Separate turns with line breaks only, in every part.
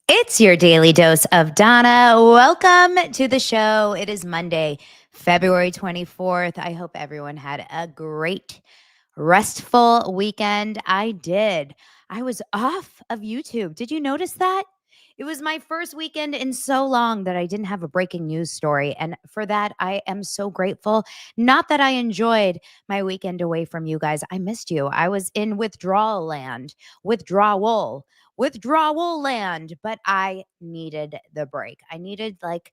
It's your daily dose of Donna. Welcome to the show. It is Monday, February 24th. I hope everyone had a great, restful weekend. I did. I was off of YouTube. Did you notice that? It was my first weekend in so long that I didn't have a breaking news story. And for that, I am so grateful. Not that I enjoyed my weekend away from you guys. I missed you. I was in withdrawal land, withdrawal land, but I needed the break. I needed like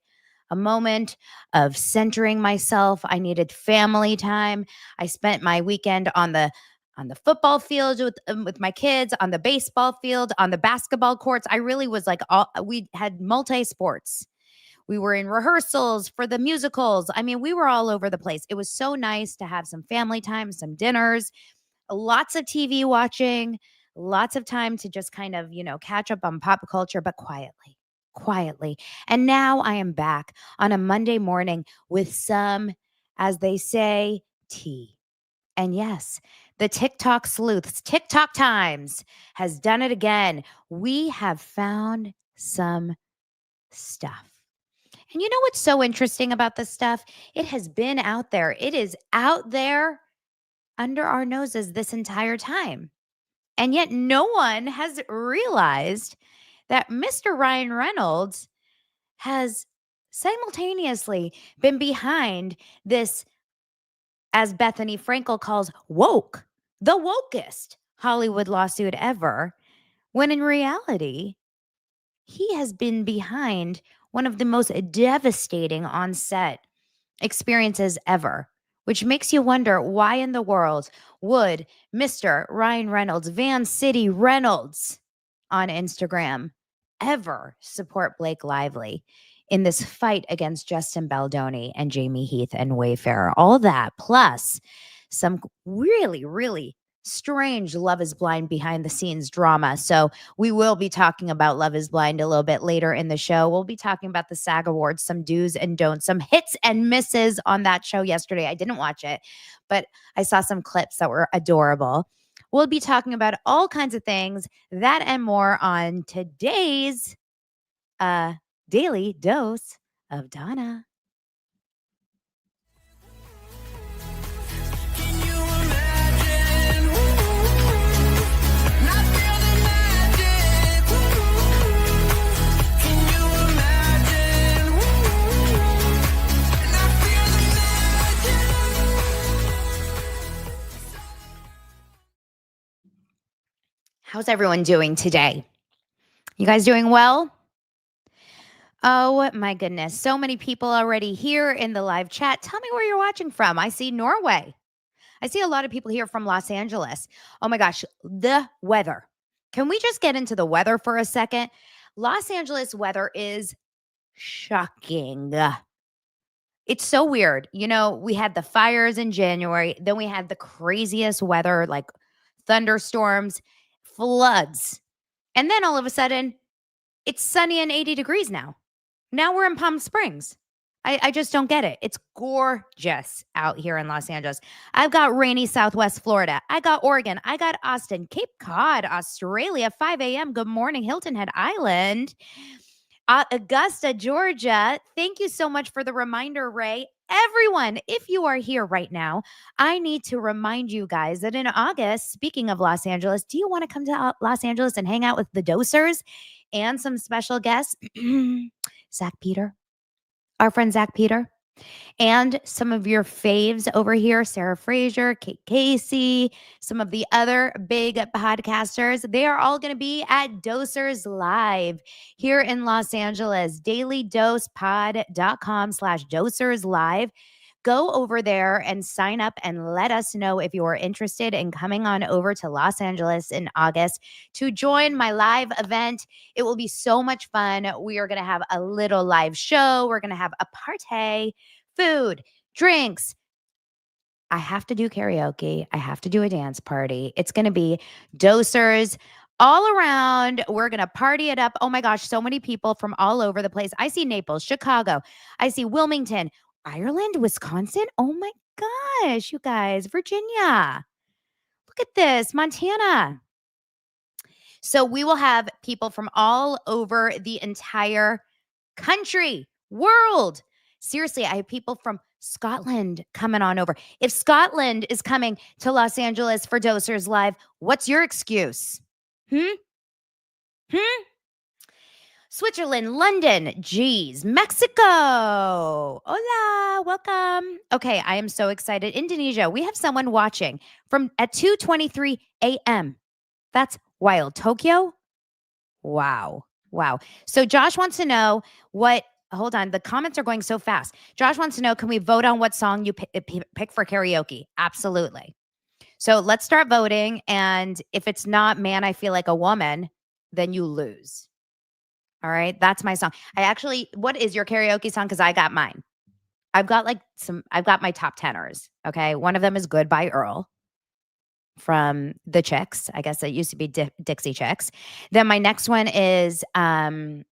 a moment of centering myself. I needed family time. I spent my weekend on the football field with my kids, on the baseball field, on the basketball courts. I really was like we had multi sports. We were in rehearsals for the musicals. I mean, we were all over the place. It was so nice to have some family time, some dinners, lots of TV watching, lots of time to just kind of, catch up on pop culture, but quietly, quietly. And now I am back on a Monday morning with some, as they say, tea. And yes, the TikTok sleuths, TikTok Times has done it again. We have found some stuff. And you know what's so interesting about this stuff? It has been out there. It is out there under our noses this entire time. And yet no one has realized that Mr. Ryan Reynolds has simultaneously been behind this, as Bethany Frankel calls, woke, the wokest Hollywood lawsuit ever, when in reality, he has been behind one of the most devastating on-set experiences ever, which makes you wonder why in the world would Mr. Ryan Reynolds, Van City Reynolds on Instagram, ever support Blake Lively in this fight against Justin Baldoni and Jamie Heath and Wayfarer. All that, plus some really, really strange Love is Blind behind the scenes drama. So we will be talking about Love is Blind a little bit later in the show. We'll be talking about the SAG Awards, some do's and don'ts, some hits and misses on that show yesterday. I didn't watch it, but I saw some clips that were adorable. We'll be talking about all kinds of things, that and more on today's daily dose of Donna. How's everyone doing today? You guys doing well? Oh my goodness. So many people already here in the live chat. Tell me where you're watching from. I see Norway. I see a lot of people here from Los Angeles. Oh my gosh, the weather. Can we just get into the weather for a second? Los Angeles weather is shocking. It's so weird. We had the fires in January, then we had the craziest weather, like thunderstorms, floods. And then all of a sudden, it's sunny and 80 degrees now. Now we're in Palm Springs. I just don't get it. It's gorgeous out here in Los Angeles. I've got rainy Southwest Florida. I got Oregon. I got Austin, Cape Cod, Australia, 5 a.m. Good morning, Hilton Head Island, Augusta, Georgia. Thank you so much for the reminder, Ray. Everyone, if you are here right now, I need to remind you guys that in August, speaking of Los Angeles, do you want to come to Los Angeles and hang out with the Dosers and some special guests? Zach Peter, our friend Zach Peter, and some of your faves over here, Sarah Fraser, Kate Casey, some of the other big podcasters. They are all going to be at DosersLive here in Los Angeles. dailydosepod.com/DosersLive. Go over there and sign up and let us know if you are interested in coming on over to Los Angeles in August to join my live event. It will be so much fun. We are going to have a little live show. We're going to have a party, food, drinks. I have to do karaoke. I have to do a dance party. It's going to be Dosers all around. We're going to party it up. Oh my gosh, so many people from all over the place. I see Naples, Chicago. I see Wilmington, Ireland, Wisconsin. Oh my gosh, you guys, Virginia. Look at this, Montana. So we will have people from all over the entire country, world. Seriously, I have people from Scotland coming on over. If Scotland is coming to Los Angeles for DosersLive, what's your excuse? Hmm? Switzerland, London, geez, Mexico. Hola, welcome. Okay, I am so excited. Indonesia, we have someone watching from at 2:23 a.m. That's wild. Tokyo? Wow. Wow. So Josh wants to know what hold on, the comments are going so fast. Josh wants to know, can we vote on what song you pick for karaoke? Absolutely. So let's start voting, and if it's not Man, I Feel Like a Woman, then you lose. All right, that's my song. What is your karaoke song? Because I got mine. I've got my top tenors. Okay. One of them is Good by Earl from the Chicks. I guess it used to be Dixie Chicks. Then my next one is, what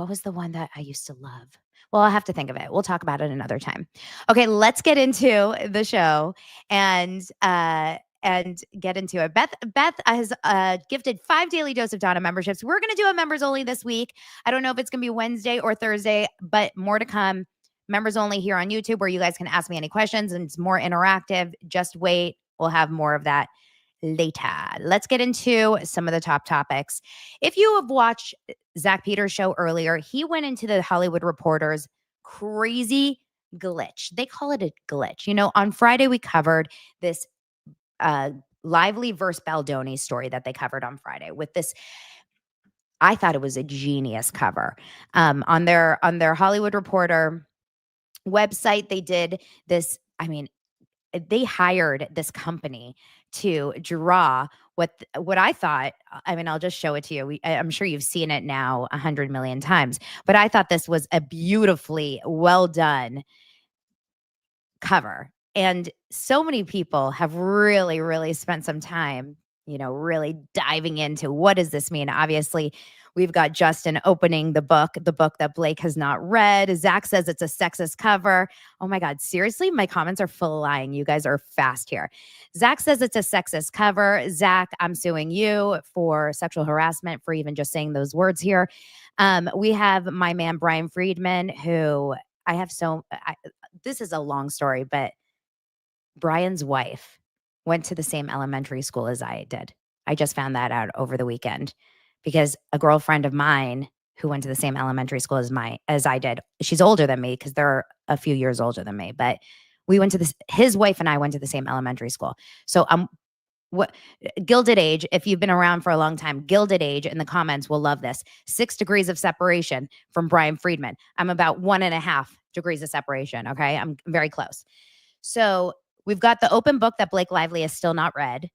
was the one that I used to love? Well, I'll have to think of it. We'll talk about it another time. Okay, let's get into the show and get into it. Beth has gifted 5 Daily Dose of Donna memberships. We're going to do a members only this week. I don't know if it's going to be Wednesday or Thursday, but more to come. Members only here on YouTube, where you guys can ask me any questions and it's more interactive. Just wait. We'll have more of that later. Let's get into some of the top topics. If you have watched Zach Peters' show earlier, he went into the Hollywood Reporter's crazy glitch. They call it a glitch. You know, on Friday, we covered this Lively versus Baldoni story that they covered on Friday with this. I thought it was a genius cover. On their Hollywood Reporter website, they did this. I mean, they hired this company to draw what I thought. I mean, I'll just show it to you. I'm sure you've seen it now 100 million times, but I thought this was a beautifully well done cover. And so many people have really, really spent some time, you know, really diving into what does this mean? Obviously, we've got Justin opening the book that Blake has not read. Zach says it's a sexist cover. Oh my God, seriously? My comments are flying. You guys are fast here. Zach says it's a sexist cover. Zach, I'm suing you for sexual harassment for even just saying those words here. We have my man, Brian Friedman, who this is a long story, but Brian's wife went to the same elementary school as I did. I just found that out over the weekend because a girlfriend of mine who went to the same elementary school as I did, she's older than me because they're a few years older than me, but we went to his wife and I went to the same elementary school. So what Gilded Age, if you've been around for a long time, Gilded Age in the comments will love this. 6 degrees of separation from Brian Friedman. I'm about 1.5 degrees of separation. Okay. I'm very close. So we've got the open book that Blake Lively has still not read.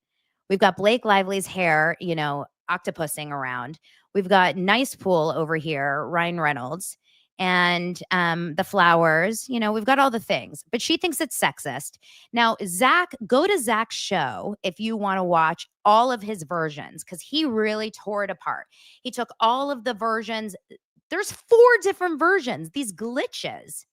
We've got Blake Lively's hair, you know, octopusing around. We've got Nice Pool over here, Ryan Reynolds, and the flowers. You know, we've got all the things, but she thinks it's sexist. Now, Zach, go to Zach's show if you want to watch all of his versions because he really tore it apart. He took all of the versions. There's 4 different versions, these glitches.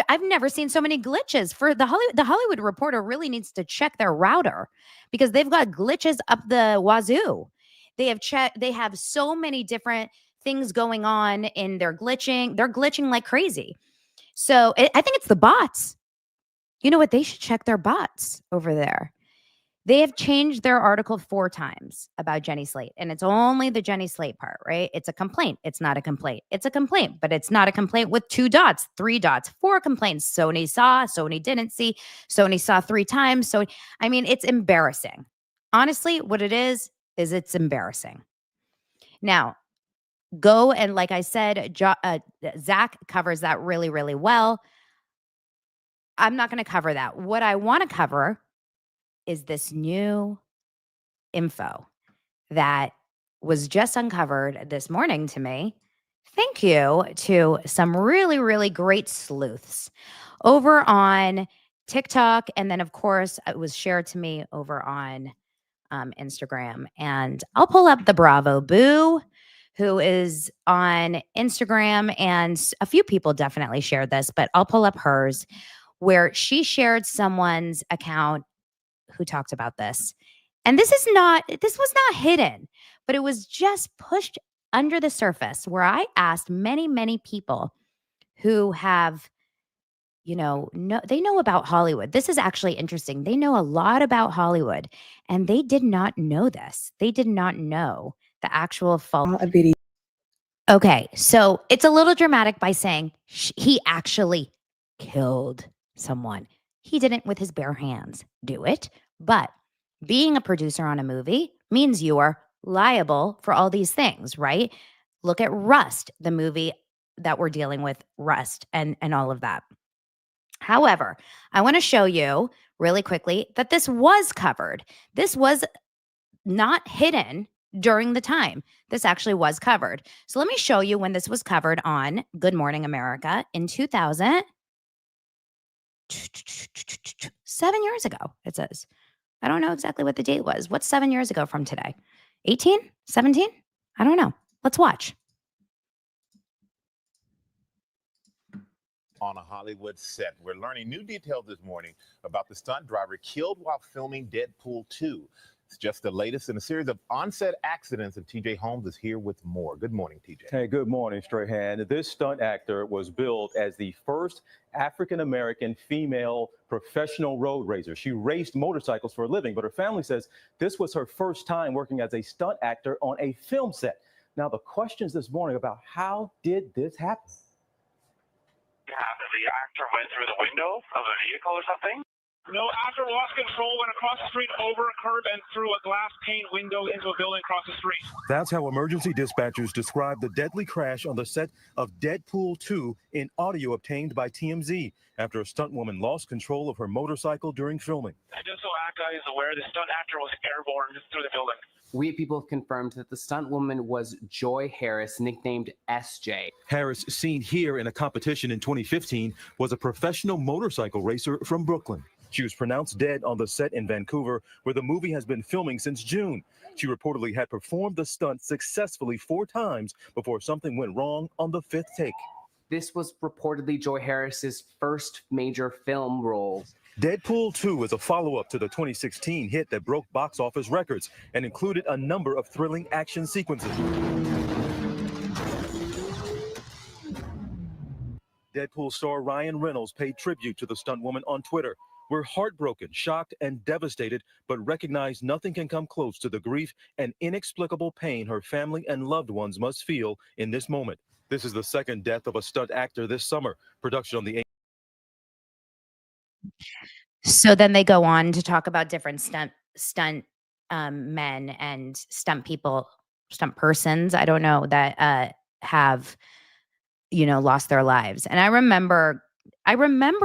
I've never seen so many glitches for the Hollywood Reporter really needs to check their router because they've got glitches up the wazoo. They have so many different things going on in their glitching. They're glitching like crazy. So I think it's the bots. You know what? They should check their bots over there. They have changed their article 4 times about Jenny Slate, and it's only the Jenny Slate part, right? It's a complaint. It's not a complaint. It's a complaint, but it's not a complaint with 2 dots, 3 dots, 4 complaints. Sony saw, Sony didn't see, Sony saw 3 times. So, I mean, it's embarrassing. Honestly, what it is it's embarrassing. Now, go and like I said, Zach covers that really, really well. I'm not going to cover that. What I want to cover is this new info that was just uncovered this morning to me. Thank you to some really, really great sleuths over on TikTok. And then, of course, it was shared to me over on Instagram. And I'll pull up the Bravo Boo, who is on Instagram. And a few people definitely shared this, but I'll pull up hers, where she shared someone's account who talked about this. And this was not hidden, but it was just pushed under the surface where I asked many, many people who have, they know about Hollywood. This is actually interesting. They know a lot about Hollywood and they did not know this. They did not know the actual fault.
A video.
Okay, so it's a little dramatic by saying he actually killed someone. He didn't with his bare hands do it, but being a producer on a movie means you are liable for all these things, right? Look at Rust, the movie that we're dealing with, Rust, and all of that. However, I want to show you really quickly that this was covered. This was not hidden during the time. This actually was covered. So let me show you when this was covered on Good Morning America in 2000. 7 years ago, it says. I don't know exactly what the date was. What's 7 years ago from today? 18? 17? I don't know. Let's watch.
On a Hollywood set, we're learning new details this morning about the stunt driver killed while filming Deadpool 2. It's just the latest in a series of on-set accidents, and TJ Holmes is here with more. Good morning, TJ.
Hey, good morning, Strahan. This stunt actor was billed as the first African-American female professional road racer. She raced motorcycles for a living, but her family says this was her first time working as a stunt actor on a film set. Now, the questions this morning about how did this happen?
Yeah, the actor went through the window of a vehicle or something?
No, after lost control, went across the street, over a curb, and through a glass pane window into a building across the street.
That's how emergency dispatchers described the deadly crash on the set of Deadpool 2 in audio obtained by TMZ after a stuntwoman lost control of her motorcycle during filming.
And just so ACTA is aware, the stunt actor was airborne just through the building.
We people have confirmed that the stuntwoman was Joy Harris, nicknamed SJ.
Harris, seen here in a competition in 2015, was a professional motorcycle racer from Brooklyn. She was pronounced dead on the set in Vancouver, where the movie has been filming since June. She reportedly had performed the stunt successfully 4 times before something went wrong on the 5th take.
This was reportedly Joy Harris's first major film role.
Deadpool 2 is a follow-up to the 2016 hit that broke box office records and included a number of thrilling action sequences. Deadpool star Ryan Reynolds paid tribute to the stuntwoman on Twitter. We're heartbroken, shocked, and devastated, but recognize nothing can come close to the grief and inexplicable pain her family and loved ones must feel in this moment. This is the second death of a stunt actor this summer. Production on the...
So then they go on to talk about different stunt men and stunt people, stunt persons, I don't know, that have, lost their lives. And I remember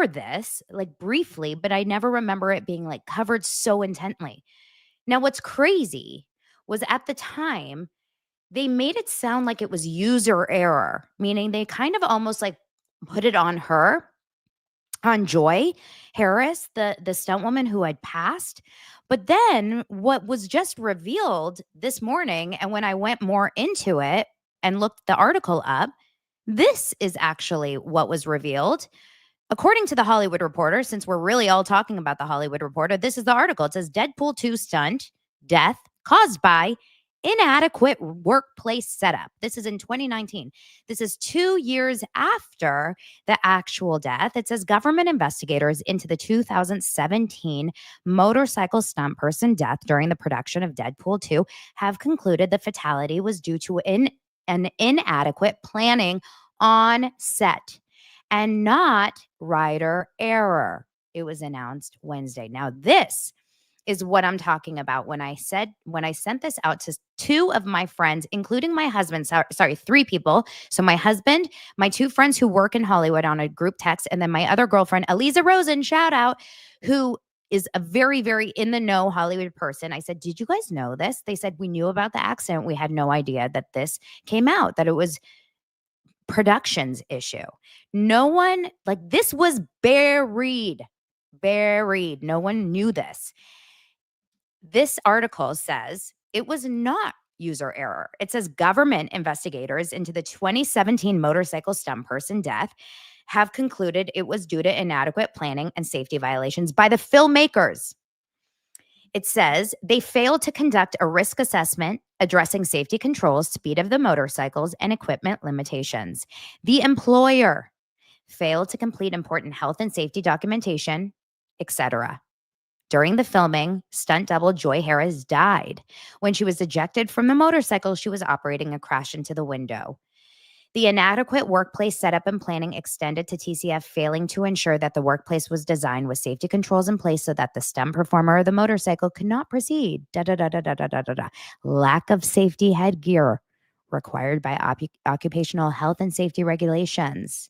this like briefly, but I never remember it being like covered so intently. Now, what's crazy was at the time, they made it sound like it was user error, meaning they kind of almost like put it on her, on Joy Harris, the stunt woman who had passed. But then what was just revealed this morning, and when I went more into it and looked the article up, this is actually what was revealed. According to the Hollywood Reporter, since we're really all talking about the Hollywood Reporter, this is the article. It says Deadpool 2 stunt death caused by inadequate workplace setup. This is in 2019. This is 2 years after the actual death. It says government investigators into the 2017 motorcycle stunt person death during the production of Deadpool 2 have concluded the fatality was due to an inadequate planning on set and not rider error. It was announced Wednesday. Now, this is what I'm talking about when I sent this out to 2 of my friends, including my husband, 3 people. So my husband, my 2 friends who work in Hollywood on a group text, and then my other girlfriend, Eliza Rosen, shout out, who is a very, very in the know Hollywood person. I said, did you guys know this? They said, we knew about the accident. We had no idea that this came out, that it was production's issue. No one, like, this was buried. No one knew this. This article says it was not user error. It says government investigators into the 2017 motorcycle stunt person death have concluded it was due to inadequate planning and safety violations by the filmmakers. It says they failed to conduct a risk assessment addressing safety controls, speed of the motorcycles, and equipment limitations. The employer failed to complete important health and safety documentation, etc. During the filming, stunt double Joy Harris died when she was ejected from the motorcycle she was operating and crashed into the window. The inadequate workplace setup and planning extended to TCF failing to ensure that the workplace was designed with safety controls in place so that the stunt performer of the motorcycle could not proceed. Lack of safety headgear required by occupational health and safety regulations.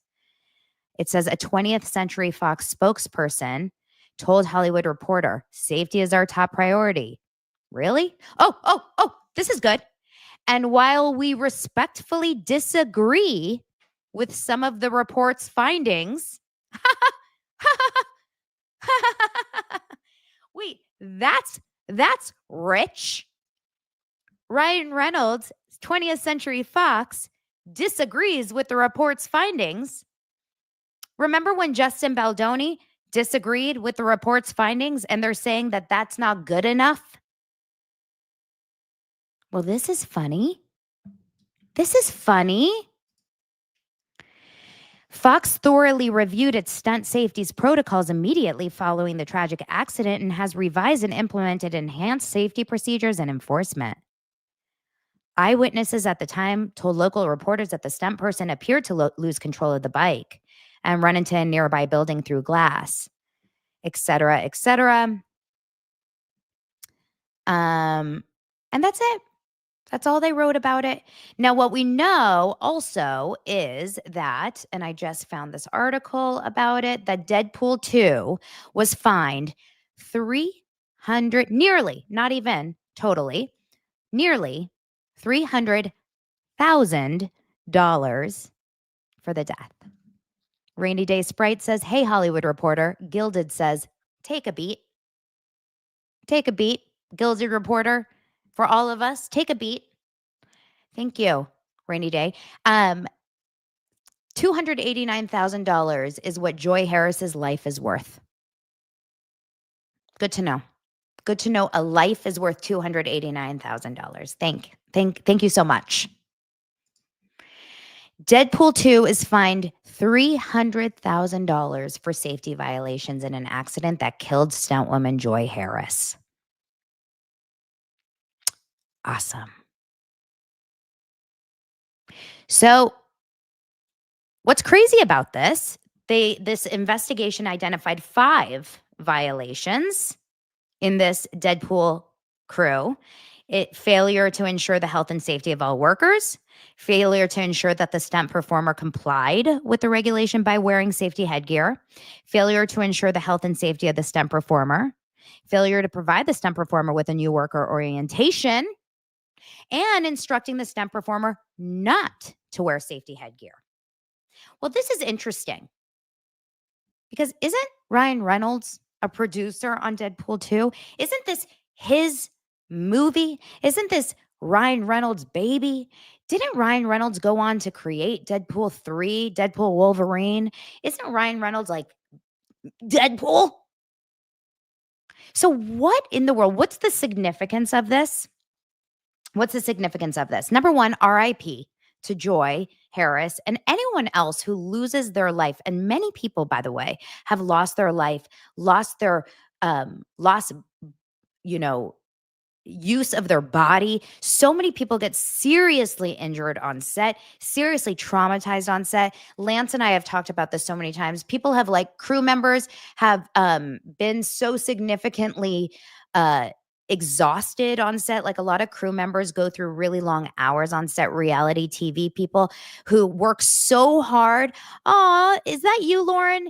It says a 20th Century Fox spokesperson told Hollywood Reporter, safety is our top priority. Really? Oh, this is good. And while we respectfully disagree with some of the report's findings, wait, that's rich. Ryan Reynolds, 20th Century Fox, disagrees with the report's findings. Remember when Justin Baldoni disagreed with the report's findings and they're saying that that's not good enough? Well, this is funny. This is funny. Fox thoroughly reviewed its stunt safety's protocols immediately following the tragic accident and has revised and implemented enhanced safety procedures and enforcement. Eyewitnesses at the time told local reporters that the stunt person appeared to lose control of the bike and run into a nearby building through glass, etc., etc. And that's it. That's all they wrote about it. Now, what we know also is that, and I just found this article about it, that Deadpool 2 was fined nearly $300,000 for the death. Rainy Day Sprite says, hey, Hollywood Reporter. Gilded says, take a beat. Take a beat, Gilded Reporter. For all of us, take a beat. Thank you, Rainy Day. $289,000 is what Joy Harris's life is worth. Good to know. Good to know a life is worth $289,000. Thank you so much. Deadpool 2 is fined $300,000 for safety violations in an accident that killed stuntwoman Joy Harris. Awesome. So, what's crazy about this? This investigation identified 5 violations in this Deadpool crew. Failure to ensure the health and safety of all workers, failure to ensure that the stunt performer complied with the regulation by wearing safety headgear, failure to ensure the health and safety of the stunt performer, failure to provide the stunt performer with a new worker orientation, and instructing the stunt performer not to wear safety headgear. Well, this is interesting because isn't Ryan Reynolds a producer on Deadpool 2? Isn't this his movie? Isn't this Ryan Reynolds' baby? Didn't Ryan Reynolds go on to create Deadpool 3, Deadpool Wolverine? Isn't Ryan Reynolds like Deadpool? So what in the world? What's the significance of this? What's the significance of this? Number one, RIP to Joy Harris and anyone else who loses their life. And many people, by the way, have lost their life, lost their use of their body. So many people get seriously injured on set, seriously traumatized on set. Lance and I have talked about this so many times. People have crew members have been so significantly exhausted on set. Like a lot of crew members go through really long hours on set, reality TV people who work so hard. Oh, is that you, Lauren?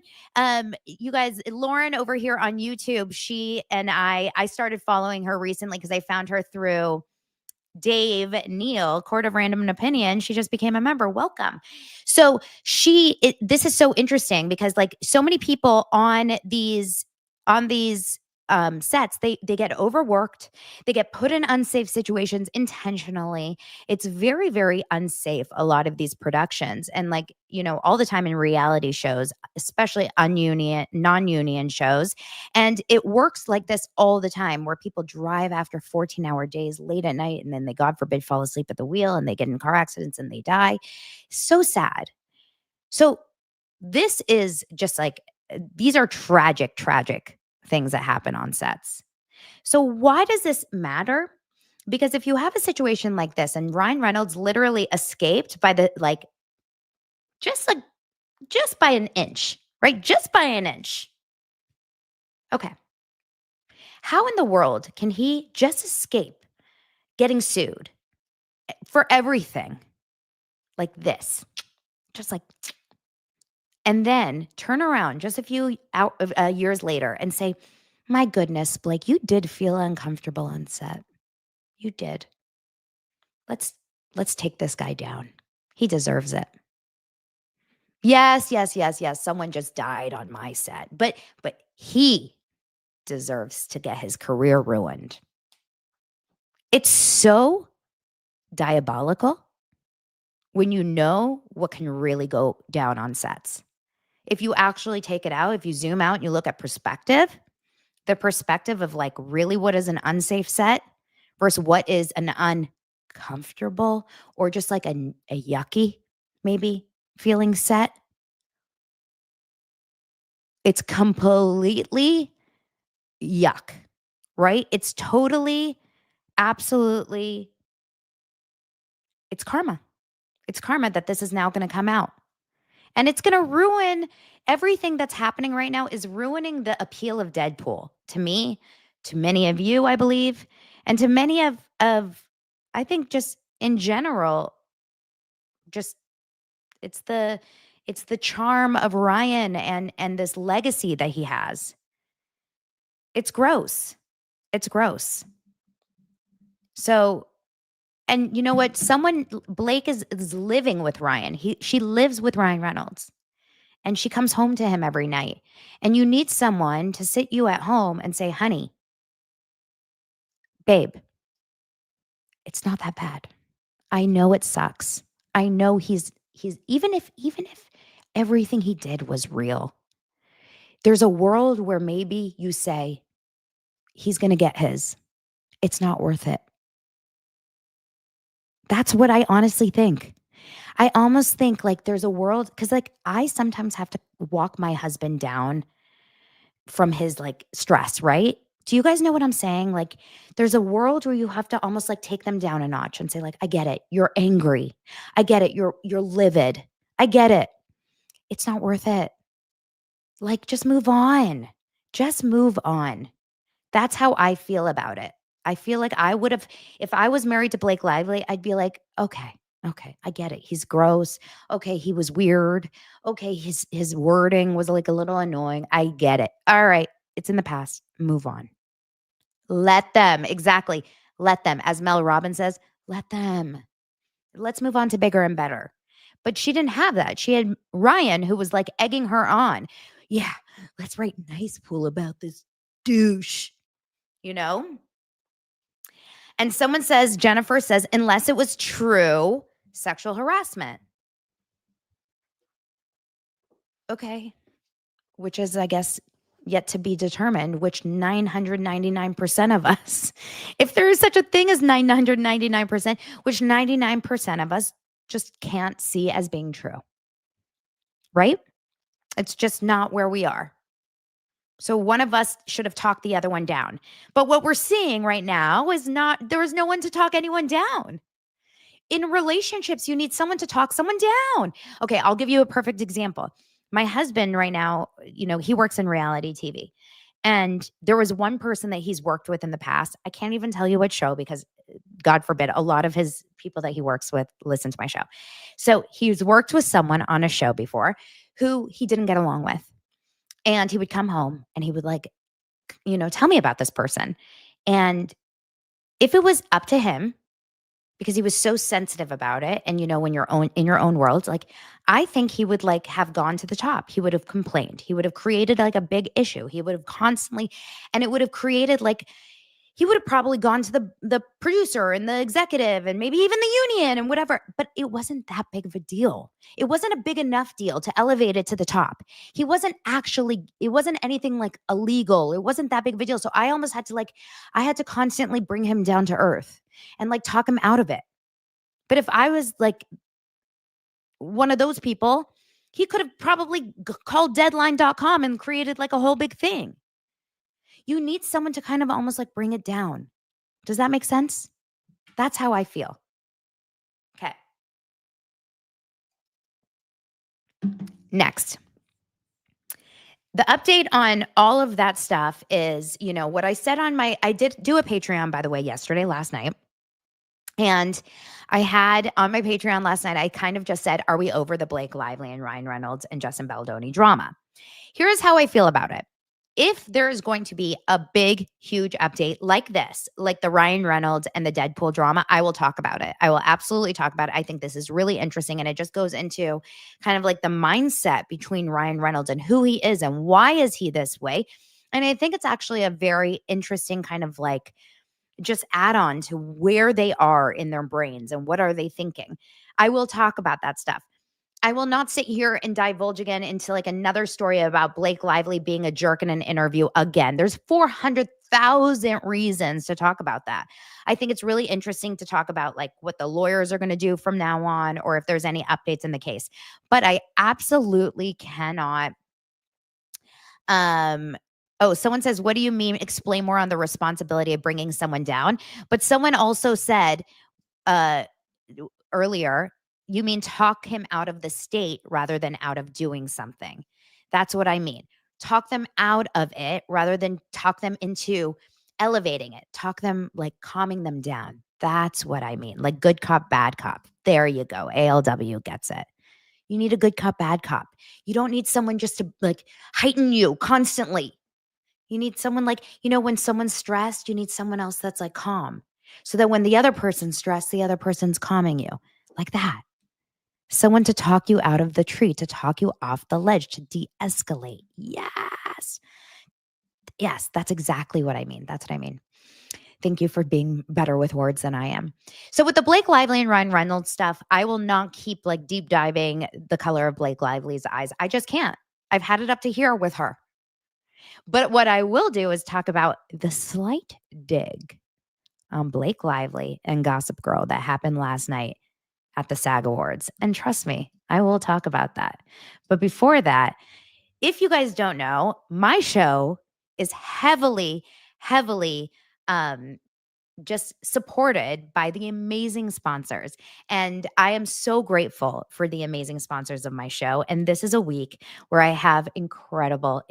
You guys, Lauren over here on YouTube, she and I started following her recently because I found her through Dave Neal, Court of Random Opinion. She just became a member. Welcome. So this is so interesting because so many people on these sets, they get overworked, they get put in unsafe situations intentionally. It's very, very unsafe, a lot of these productions. And like, you know, all the time in reality shows, especially non-union shows. And it works like this all the time, where people drive after 14-hour days late at night, and then they, God forbid, fall asleep at the wheel, and they get in car accidents and they die. So sad. So this is just like, these are tragic, tragic things that happen on sets. So why does this matter? Because if you have a situation like this, and Ryan Reynolds literally escaped by just by an inch, right? Just by an inch. Okay. How in the world can he just escape getting sued for everything like this? Just like, and then turn around just a few years later and say, my goodness, Blake, you did feel uncomfortable on set. You did. Let's take this guy down. He deserves it. Yes. Someone just died on my set, but he deserves to get his career ruined. It's so diabolical when you know what can really go down on sets. If you actually take it out, if you zoom out and you look at perspective, the perspective of like really what is an unsafe set versus what is an uncomfortable or just like a yucky maybe feeling set. It's completely yuck, right? It's totally, absolutely, it's karma. It's karma that this is now going to come out. And it's going to ruin everything that's happening right now, is ruining the appeal of Deadpool to me, to many of you, I believe, and to many of I think just in general, just it's the charm of Ryan and this legacy that he has. It's gross. It's gross. So, and you know what? Blake is living with Ryan. She lives with Ryan Reynolds. And she comes home to him every night. And you need someone to sit you at home and say, honey, babe, it's not that bad. I know it sucks. I know he's even if everything he did was real, there's a world where maybe you say he's going to get his. It's not worth it. That's what I honestly think. I almost think like there's a world, because like I sometimes have to walk my husband down from his like stress, right? Do you guys know what I'm saying? Like there's a world where you have to almost like take them down a notch and say like, I get it. You're angry. I get it. You're livid. I get it. It's not worth it. Like just move on. Just move on. That's how I feel about it. I feel like I would have, if I was married to Blake Lively, I'd be like, okay, I get it. He's gross. Okay, he was weird. Okay, his wording was like a little annoying. I get it. All right, it's in the past. Move on. Let them, exactly. Let them, as Mel Robbins says, let them. Let's move on to bigger and better. But she didn't have that. She had Ryan, who was like egging her on. Yeah, let's write nice pool about this douche, you know? And someone says, Jennifer says, unless it was true sexual harassment. Okay. Which is, I guess, yet to be determined, which 999% of us, if there is such a thing as 999%, which 99% of us just can't see as being true. Right? It's just not where we are. So one of us should have talked the other one down. But what we're seeing right now is there is no one to talk anyone down. In relationships, you need someone to talk someone down. Okay, I'll give you a perfect example. My husband right now, you know, he works in reality TV. And there was one person that he's worked with in the past. I can't even tell you what show because, God forbid, a lot of his people that he works with listen to my show. So he's worked with someone on a show before who he didn't get along with. And he would come home and he would like, you know, tell me about this person. And if it was up to him, because he was so sensitive about it. And you know, when you're in your own world, like I think he would like have gone to the top. He would have complained. He would have created like a big issue. He would have constantly, and it would have created like, he would have probably gone to the producer and the executive and maybe even the union and whatever. But it wasn't that big of a deal. It wasn't a big enough deal to elevate it to the top. He wasn't actually, it wasn't anything like illegal. It wasn't that big of a deal. So I almost had to like, I had to constantly bring him down to earth and like talk him out of it. But if I was like one of those people, he could have probably called deadline.com and created like a whole big thing. You need someone to kind of almost like bring it down. Does that make sense? That's how I feel. Okay. Next. The update on all of that stuff is, you know, what I said on I did do a Patreon, by the way, last night. And I had on my Patreon last night, I kind of just said, are we over the Blake Lively and Ryan Reynolds and Justin Baldoni drama? Here's how I feel about it. If there is going to be a big, huge update like this, like the Ryan Reynolds and the Deadpool drama, I will talk about it. I will absolutely talk about it. I think this is really interesting. And it just goes into kind of like the mindset between Ryan Reynolds and who he is and why is he this way. And I think it's actually a very interesting kind of like just add on to where they are in their brains and what are they thinking. I will talk about that stuff. I will not sit here and divulge again into like another story about Blake Lively being a jerk in an interview again. There's 400,000 reasons to talk about that. I think it's really interesting to talk about like what the lawyers are going to do from now on or if there's any updates in the case. But I absolutely cannot. Oh, someone says, what do you mean? Explain more on the responsibility of bringing someone down. But someone also said earlier, you mean talk him out of the state rather than out of doing something. That's what I mean. Talk them out of it rather than talk them into elevating it. Talk them like calming them down. That's what I mean. Like good cop, bad cop. There you go. ALW gets it. You need a good cop, bad cop. You don't need someone just to like heighten you constantly. You need someone like, you know, when someone's stressed, you need someone else that's like calm. So that when the other person's stressed, the other person's calming you like that. Someone to talk you out of the tree, to talk you off the ledge, to de-escalate. Yes. Yes, that's exactly what I mean. That's what I mean. Thank you for being better with words than I am. So with the Blake Lively and Ryan Reynolds stuff, I will not keep like deep diving the color of Blake Lively's eyes. I just can't. I've had it up to here with her. But what I will do is talk about the slight dig on Blake Lively and Gossip Girl that happened last night at the SAG Awards. And trust me, I will talk about that. But before that, if you guys don't know, my show is heavily just supported by the amazing sponsors. And I am so grateful for the amazing sponsors of my show. And this is a week where I have incredible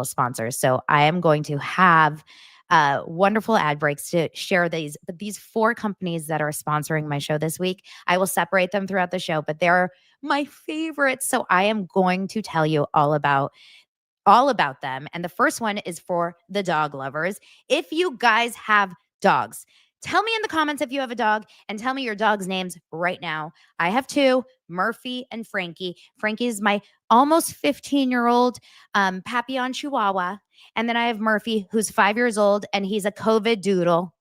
sponsors. So I am going to have wonderful ad breaks to share these. But these 4 companies that are sponsoring my show this week, I will separate them throughout the show, but they're my favorites. So I am going to tell you all about them. And the first one is for the dog lovers. If you guys have dogs, tell me in the comments if you have a dog and tell me your dog's names right now. I have 2, Murphy and Frankie. Frankie is my almost 15-year-old Papillon Chihuahua. And then I have Murphy, who's 5 years old, and he's a COVID doodle.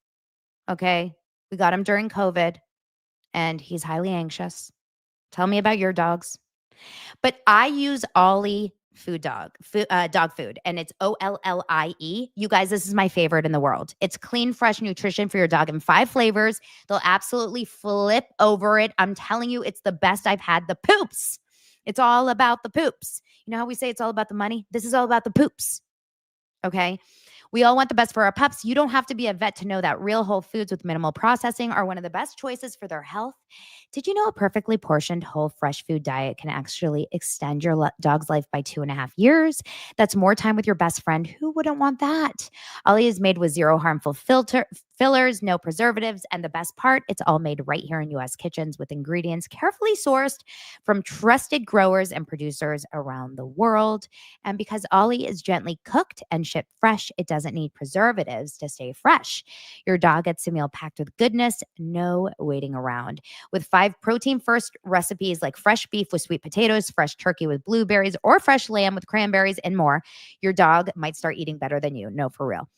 Okay. We got him during COVID and he's highly anxious. Tell me about your dogs. But I use OLLIE dog food, and it's OLLIE. You guys, this is my favorite in the world. It's clean, fresh nutrition for your dog in 5 flavors. They'll absolutely flip over it. I'm telling you, it's the best I've had. The poops. It's all about the poops. You know how we say it's all about the money? This is all about the poops. Okay. We all want the best for our pups. You don't have to be a vet to know that real whole foods with minimal processing are one of the best choices for their health. Did you know a perfectly portioned whole fresh food diet can actually extend your dog's life by 2.5 years? That's more time with your best friend. Who wouldn't want that? OLLIE is made with 0 harmful fillers, no preservatives, and the best part, it's all made right here in U.S. kitchens with ingredients carefully sourced from trusted growers and producers around the world. And because OLLIE is gently cooked and shipped fresh, it doesn't need preservatives to stay fresh. Your dog gets a meal packed with goodness, no waiting around. With 5 protein-first recipes like fresh beef with sweet potatoes, fresh turkey with blueberries, or fresh lamb with cranberries and more, your dog might start eating better than you. No, for real.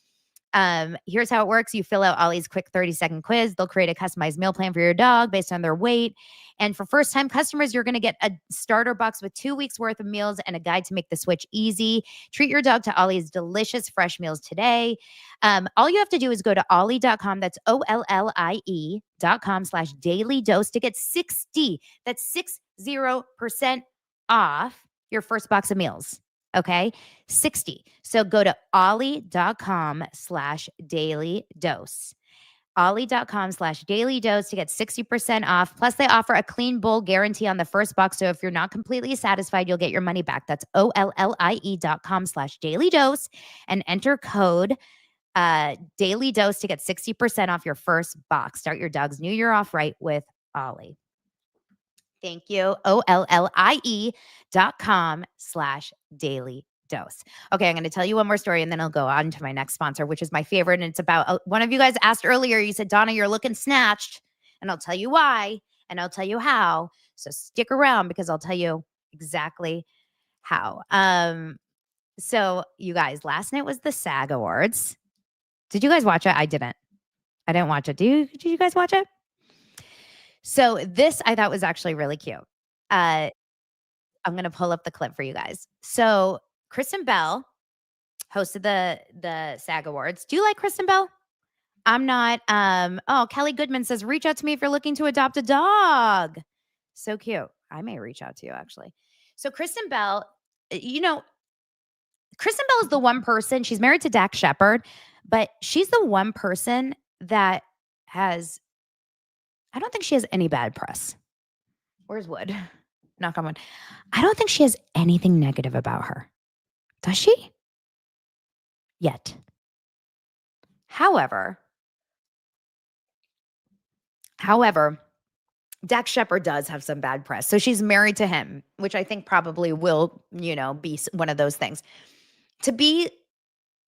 Here's how it works. You fill out OLLIE's quick 30-second quiz. They'll create a customized meal plan for your dog based on their weight. And for first-time customers, you're going to get a starter box with 2 weeks worth of meals and a guide to make the switch easy. Treat your dog to OLLIE's delicious fresh meals today. All you have to do is go to ollie.com. That's OLLIE.com/daily dose to get 60% off your first box of meals. Okay, 60. So go to ollie.com/daily dose. ollie.com/daily dose to get 60% off. Plus, they offer a clean bowl guarantee on the first box. So if you're not completely satisfied, you'll get your money back. That's ollie.com/daily dose and enter code daily dose to get 60% off your first box. Start your dog's new year off right with OLLIE. Thank you. OLLIE.com/daily dose. Okay, I'm going to tell you one more story and then I'll go on to my next sponsor, which is my favorite. And it's about one of you guys asked earlier. You said, Donna, you're looking snatched. And I'll tell you why and I'll tell you how. So stick around because I'll tell you exactly how. So you guys, last night was the SAG Awards. Did you guys watch it? I didn't watch it. Did you guys watch it? So this I thought was actually really cute. I'm going to pull up the clip for you guys. So Kristen Bell hosted the SAG Awards. Do you like Kristen Bell? I'm not. Kelly Goodman says, reach out to me if you're looking to adopt a dog. So cute. I may reach out to you actually. So Kristen Bell, Kristen Bell is the one person, she's married to Dax Shepard, but she's the one person that has, I don't think she has any bad press. Where's Wood? Knock on wood. I don't think she has anything negative about her. Does she? Yet. However, Dax Shepard does have some bad press. So she's married to him, which I think probably will, be one of those things. To be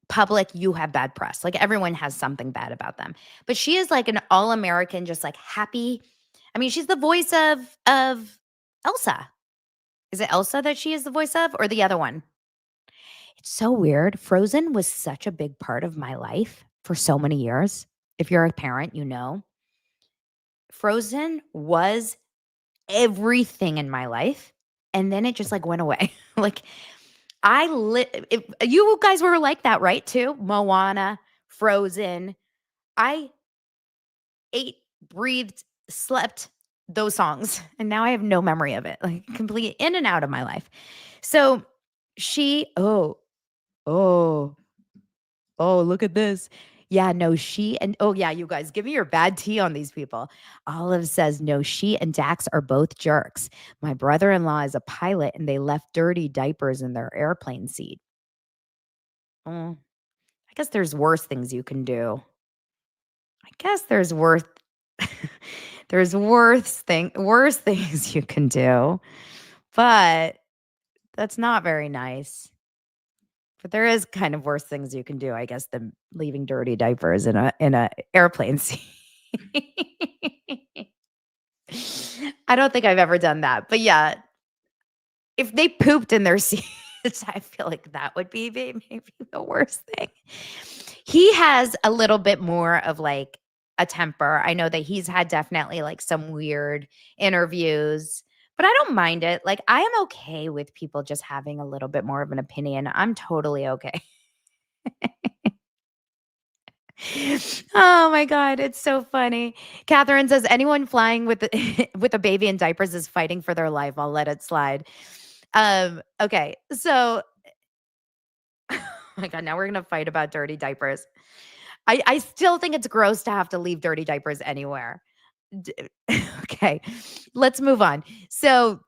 public, you have bad press. Like everyone has something bad about them. But she is like an all-American, just like happy. I mean, she's the voice of Elsa. Is it Elsa that she is the voice of or the other one? It's so weird. Frozen was such a big part of my life for so many years. If you're a parent, you know. Frozen was everything in my life. And then it just like went away. Like you guys were like that, right? Too? Moana, Frozen. I ate, breathed, slept those songs. And now I have no memory of it. Like completely in and out of my life. So she, look at this. Yeah, no, you guys, give me your bad tea on these people. Olive says, no, she and Dax are both jerks. My brother-in-law is a pilot and they left dirty diapers in their airplane seat. I guess there's worse things you can do. I guess there's worse things you can do. But that's not very nice. But there is kind of worse things you can do, I guess, than leaving dirty diapers in a airplane seat. I don't think I've ever done that. But yeah, if they pooped in their seats, I feel like that would be maybe the worst thing. He has a little bit more of like a temper. I know that he's had definitely like some weird interviews. But I don't mind it. Like, I am okay with people just having a little bit more of an opinion. I'm totally okay. Oh, my God. It's so funny. Catherine says, anyone flying with a baby in diapers is fighting for their life. I'll let it slide. Okay. So, oh, my God. Now we're going to fight about dirty diapers. I still think it's gross to have to leave dirty diapers anywhere. Okay, let's move on. So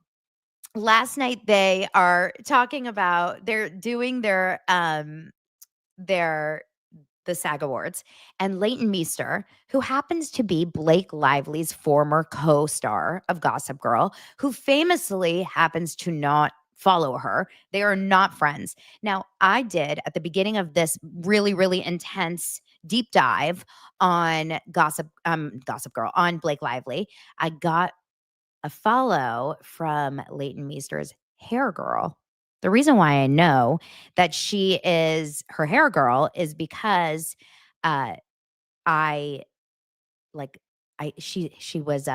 last night they are talking about they're doing their the SAG Awards, and Leighton Meester, who happens to be Blake Lively's former co-star of Gossip Girl, who famously happens to not follow her. They are not friends. Now, I did at the beginning of this really, really intense deep dive on Gossip Girl, on Blake Lively. I got a follow from Leighton Meester's hair girl. The reason why I know that she is her hair girl is because she was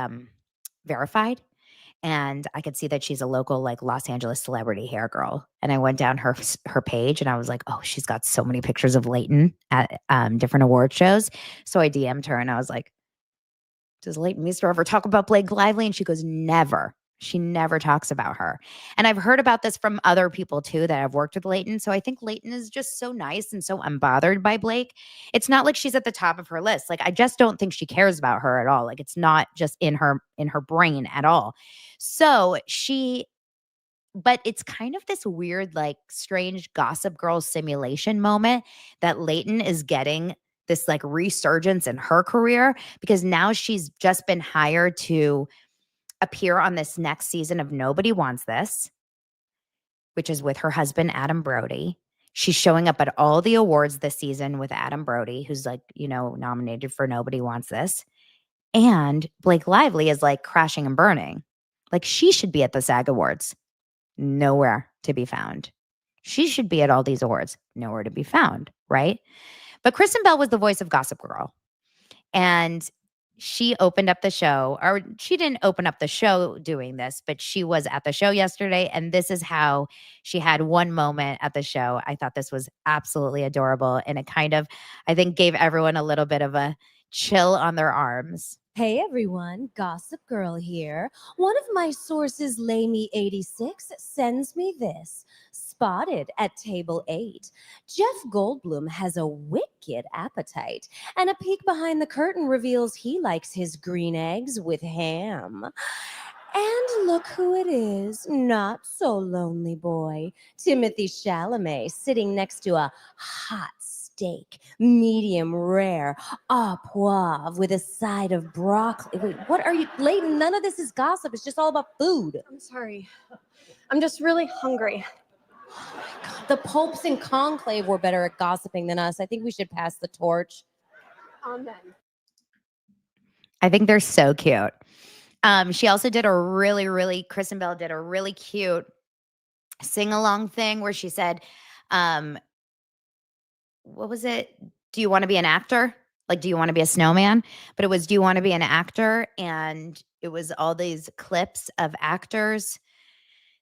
verified, and I could see that she's a local like Los Angeles celebrity hair girl. And I went down her page and I was like, oh, she's got so many pictures of Leighton at different award shows. So I DM'd her and I was like, does Leighton Meester ever talk about Blake Lively? And she goes, never. She never talks about her. And I've heard about this from other people too that have worked with Leighton. So I think Leighton is just so nice and so unbothered by Blake. It's not like she's at the top of her list. Like, I just don't think she cares about her at all. Like, it's not just in her brain at all. So but it's kind of this weird, like, strange Gossip Girl simulation moment that Leighton is getting this like resurgence in her career, because now she's just been hired to appear on this next season of Nobody Wants This, which is with her husband, Adam Brody. She's showing up at all the awards this season with Adam Brody, who's like, nominated for Nobody Wants This. And Blake Lively is like crashing and burning. Like, she should be at the SAG Awards. Nowhere to be found. She should be at all these awards. Nowhere to be found, right? But Kristen Bell was the voice of Gossip Girl. And she opened up the show, or she didn't open up the show doing this, but she was at the show yesterday. And this is how she had one moment at the show. I thought this was absolutely adorable. And it kind of, I think, gave everyone a little bit of a chill on their arms.
Hey everyone, Gossip Girl here. One of my sources, Lamy86, sends me this. Spotted at table 8. Jeff Goldblum has a wicked appetite, and a peek behind the curtain reveals he likes his green eggs with ham. And look who it is, not so lonely boy. Timothy Chalamet, sitting next to a hot steak, medium rare, au poivre with a side of broccoli. Wait, what are you, Leighton? None of this is gossip. It's just all about food.
I'm sorry. I'm just really hungry.
Oh my God. The popes in conclave were better at gossiping than us. I think we should pass the torch.
Amen.
I think they're so cute. She also did Kristen Bell did a really cute sing-along thing where she said, what was it? Do you want to be an actor? Like, do you want to be a snowman? But it was, do you want to be an actor? And it was all these clips of actors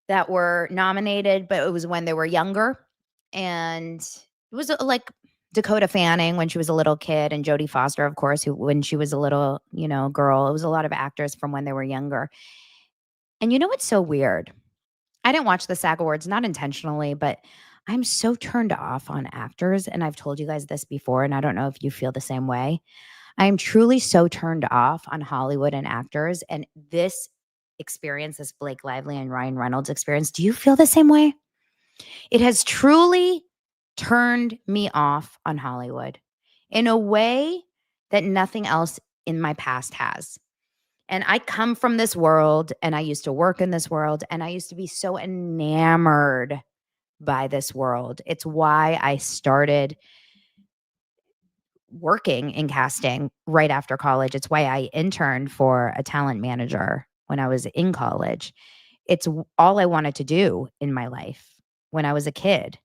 that were nominated, but it was when they were younger. And it was like Dakota Fanning when she was a little kid, and Jodie Foster, of course, who when she was a little, girl. It was a lot of actors from when they were younger. And what's so weird? I didn't watch the SAG Awards, not intentionally, but I'm so turned off on actors. And I've told you guys this before, and I don't know if you feel the same way. I'm truly so turned off on Hollywood and actors. And this experience, this Blake Lively and Ryan Reynolds experience, do you feel the same way? It has truly turned me off on Hollywood in a way that nothing else in my past has. And I come from this world, and I used to work in this world, and I used to be so enamored by this world. It's why I started working in casting right after college. It's why I interned for a talent manager when I was in college. It's all I wanted to do in my life when I was a kid.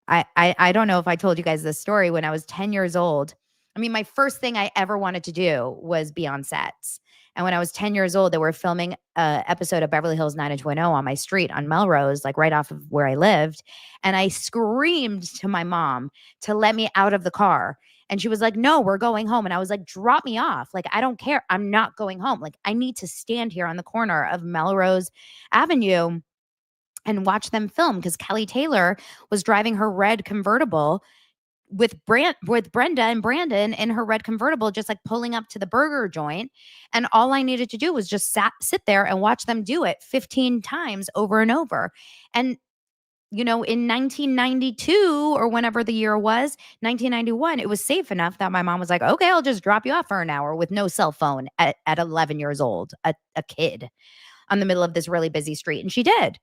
I don't know if I told you guys this story. When I was 10 years old, I mean, my first thing I ever wanted to do was be on sets. And when I was 10 years old, they were filming an episode of Beverly Hills 90210 on my street on Melrose, like right off of where I lived. And I screamed to my mom to let me out of the car. And she was like, no, we're going home. And I was like, drop me off. Like, I don't care. I'm not going home. Like, I need to stand here on the corner of Melrose Avenue and watch them film, because Kelly Taylor was driving her red convertible with Brenda and Brandon in her red convertible, just like pulling up to the burger joint. And all I needed to do was just sit there and watch them do it 15 times over and over. And in 1992 or whenever the year was, 1991, it was safe enough that my mom was like, okay, I'll just drop you off for an hour with no cell phone at 11 years old, a kid on the middle of this really busy street. And she did.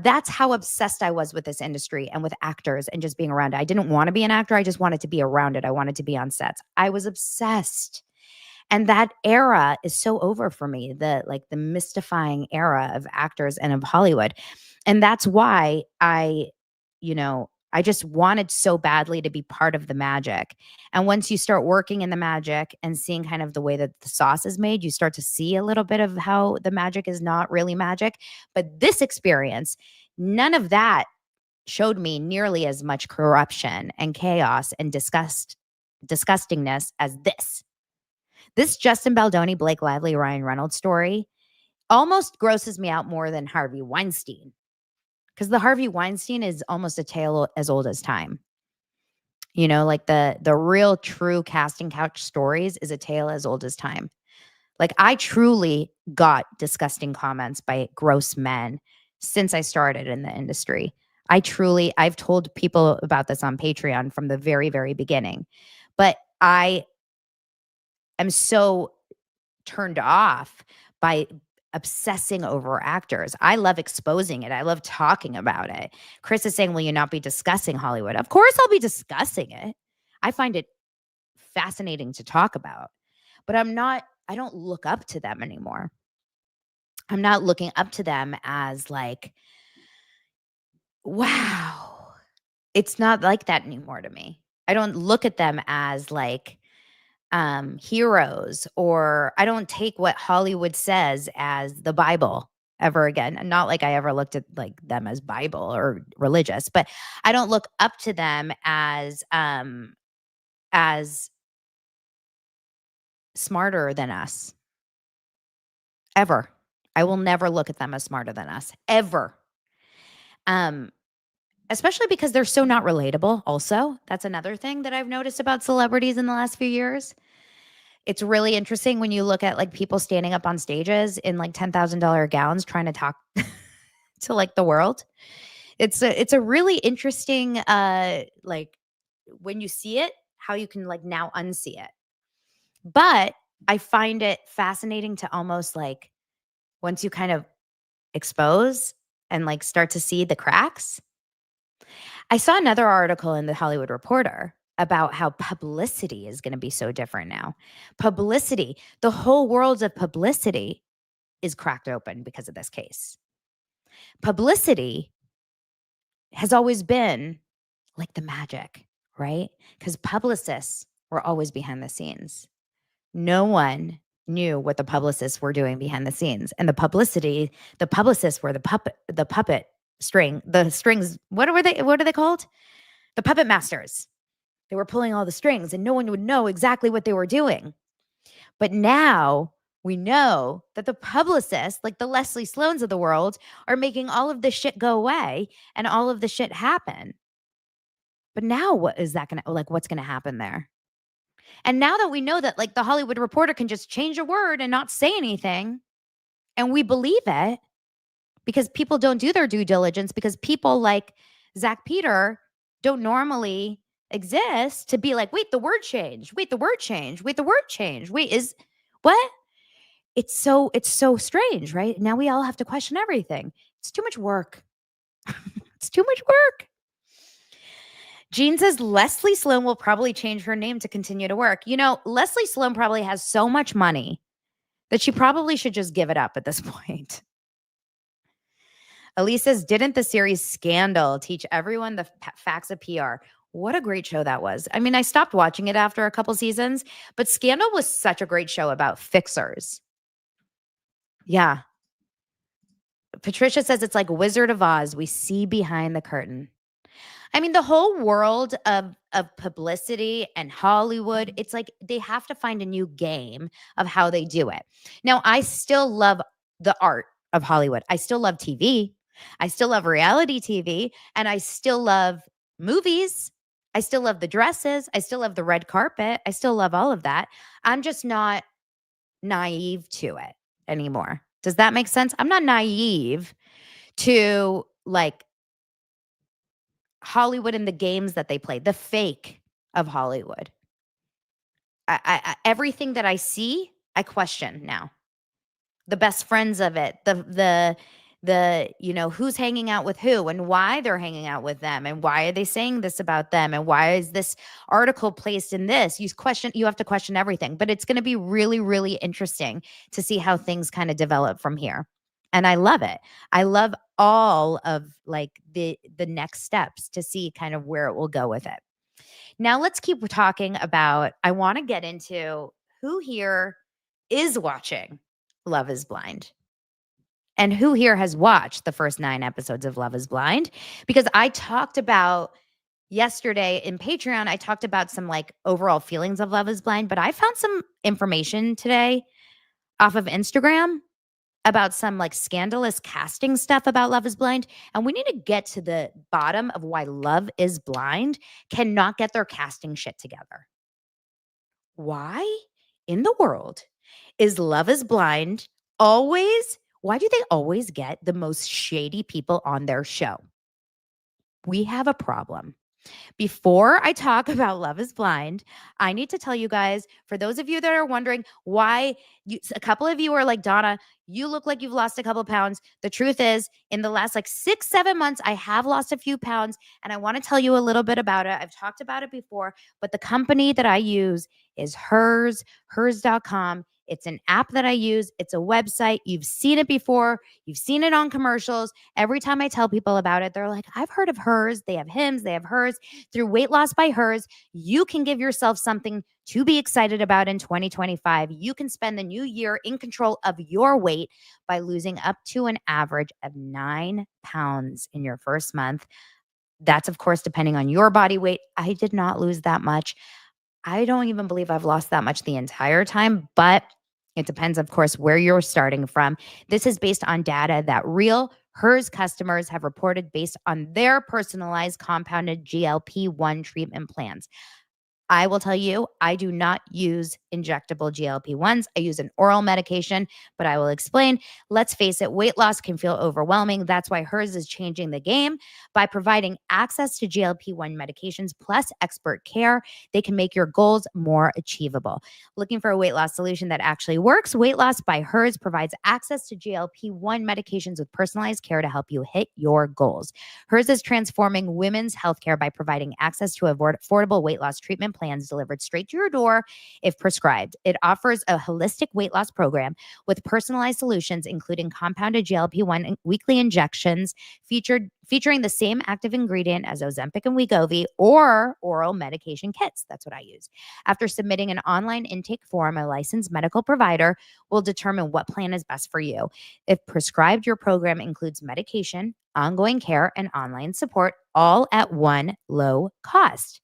That's how obsessed I was with this industry and with actors and just being around it. I didn't want to be an actor. I just wanted to be around it. I wanted to be on sets. I was obsessed. And that era is so over for me, the mystifying era of actors and of Hollywood. And that's why I just wanted so badly to be part of the magic. And once you start working in the magic and seeing kind of the way that the sauce is made, you start to see a little bit of how the magic is not really magic. But this experience, none of that showed me nearly as much corruption and chaos and disgustingness as this. This Justin Baldoni, Blake Lively, Ryan Reynolds story almost grosses me out more than Harvey Weinstein. Because the Harvey Weinstein is almost a tale as old as time. Like the real true casting couch stories is a tale as old as time. Like I truly got disgusting comments by gross men since I started in the industry. I've told people about this on Patreon from the very, very beginning. But I am so turned off by obsessing over actors. I love exposing it. I love talking about it. Chris is saying, will you not be discussing Hollywood? Of course I'll be discussing it. I find it fascinating to talk about. But I don't look up to them anymore. I'm not looking up to them as like, wow. It's not like that anymore to me. I don't look at them as like heroes, or I don't take what Hollywood says as the Bible ever again. And not like I ever looked at like them as Bible or religious, but I don't look up to them as smarter than us. Ever. I will never look at them as smarter than us. Ever. Especially because they're so not relatable also. That's another thing that I've noticed about celebrities in the last few years. It's really interesting when you look at like people standing up on stages in like $10,000 gowns trying to talk to like the world. It's a really interesting like when you see it, how you can like now unsee it. But I find it fascinating to almost like once you kind of expose and like start to see the cracks. I saw another article in the Hollywood Reporter about how publicity is going to be so different now. Publicity, the whole world of publicity is cracked open because of this case. Publicity has always been like the magic, right? Because publicists were always behind the scenes. No one knew what the publicists were doing behind the scenes. And the publicists were the puppet string, the strings. What are they called? The puppet masters. They were pulling all the strings and no one would know exactly what they were doing. But now we know that the publicists, like the Leslie Sloans of the world, are making all of this shit go away and all of the shit happen. But now what is that going to, like, what's going to happen there? And now that we know that like the Hollywood Reporter can just change a word and not say anything, and we believe it because people don't do their due diligence, because people like Zach Peter don't normally exist to be like, wait, the word changed. Wait, the word changed. Wait, the word changed. Wait, is what? It's so strange, right? Now we all have to question everything. It's too much work. It's too much work. Jean says Leslie Sloan will probably change her name to continue to work. Leslie Sloan probably has so much money that she probably should just give it up at this point. Elise says, didn't the series Scandal teach everyone the facts of PR? What a great show that was. I mean, I stopped watching it after a couple seasons, but Scandal was such a great show about fixers. Yeah. Patricia says it's like Wizard of Oz. We see behind the curtain. I mean, the whole world of publicity and Hollywood, it's like they have to find a new game of how they do it. Now, I still love the art of Hollywood. I still love TV. I still love reality TV. And I still love movies. I still love the dresses. I still love the red carpet. I still love all of that. I'm just not naive to it anymore. Does that make sense? I'm not naive to like Hollywood and the games that they play, the fake of Hollywood. Everything that I see, I question now. The best friends of it, the who's hanging out with who and why they're hanging out with them and why are they saying this about them and why is this article placed in this? You have to question everything, but it's going to be really, really interesting to see how things kind of develop from here. And I love it. I love all of like the next steps to see kind of where it will go with it. Now let's keep talking about, I want to get into who here is watching Love is Blind and who here has watched the first 9 episodes of Love is Blind, because I talked about yesterday in Patreon, I talked about some like overall feelings of Love is Blind, but I found some information today off of Instagram about some like scandalous casting stuff about Love is Blind. And we need to get to the bottom of why Love is Blind cannot get their casting shit together. Why in the world is Love is Blind why do they always get the most shady people on their show? We have a problem. Before I talk about Love is Blind, I need to tell you guys, for those of you that are wondering why a couple of you are like, Donna, you look like you've lost a couple of pounds. The truth is, in the last like 6-7 months, I have lost a few pounds, and I want to tell you a little bit about it. I've talked about it before, but the company that I use is hers.com. It's an app that I use. It's a website. You've seen it before. You've seen it on commercials. Every time I tell people about it, they're like, I've heard of Hers. They have Hims. They have Hers. Through Weight Loss by Hers, you can give yourself something to be excited about in 2025. You can spend the new year in control of your weight by losing up to an average of 9 pounds in your first month. That's, of course, depending on your body weight. I did not lose that much. I don't even believe I've lost that much the entire time, but it depends, of course, where you're starting from. This is based on data that real Hers customers have reported based on their personalized compounded GLP-1 treatment plans. I will tell you, I do not use injectable GLP-1s. I use an oral medication, but I will explain. Let's face it, weight loss can feel overwhelming. That's why Hers is changing the game. By providing access to GLP-1 medications plus expert care, they can make your goals more achievable. Looking for a weight loss solution that actually works? Weight Loss by Hers provides access to GLP-1 medications with personalized care to help you hit your goals. Hers is transforming women's healthcare by providing access to affordable weight loss treatment plans delivered straight to your door if prescribed. It offers a holistic weight loss program with personalized solutions, including compounded GLP-1 weekly injections featuring the same active ingredient as Ozempic and Wegovy, or oral medication kits. That's what I use. After submitting an online intake form, a licensed medical provider will determine what plan is best for you. If prescribed, your program includes medication, ongoing care, and online support, all at one low cost.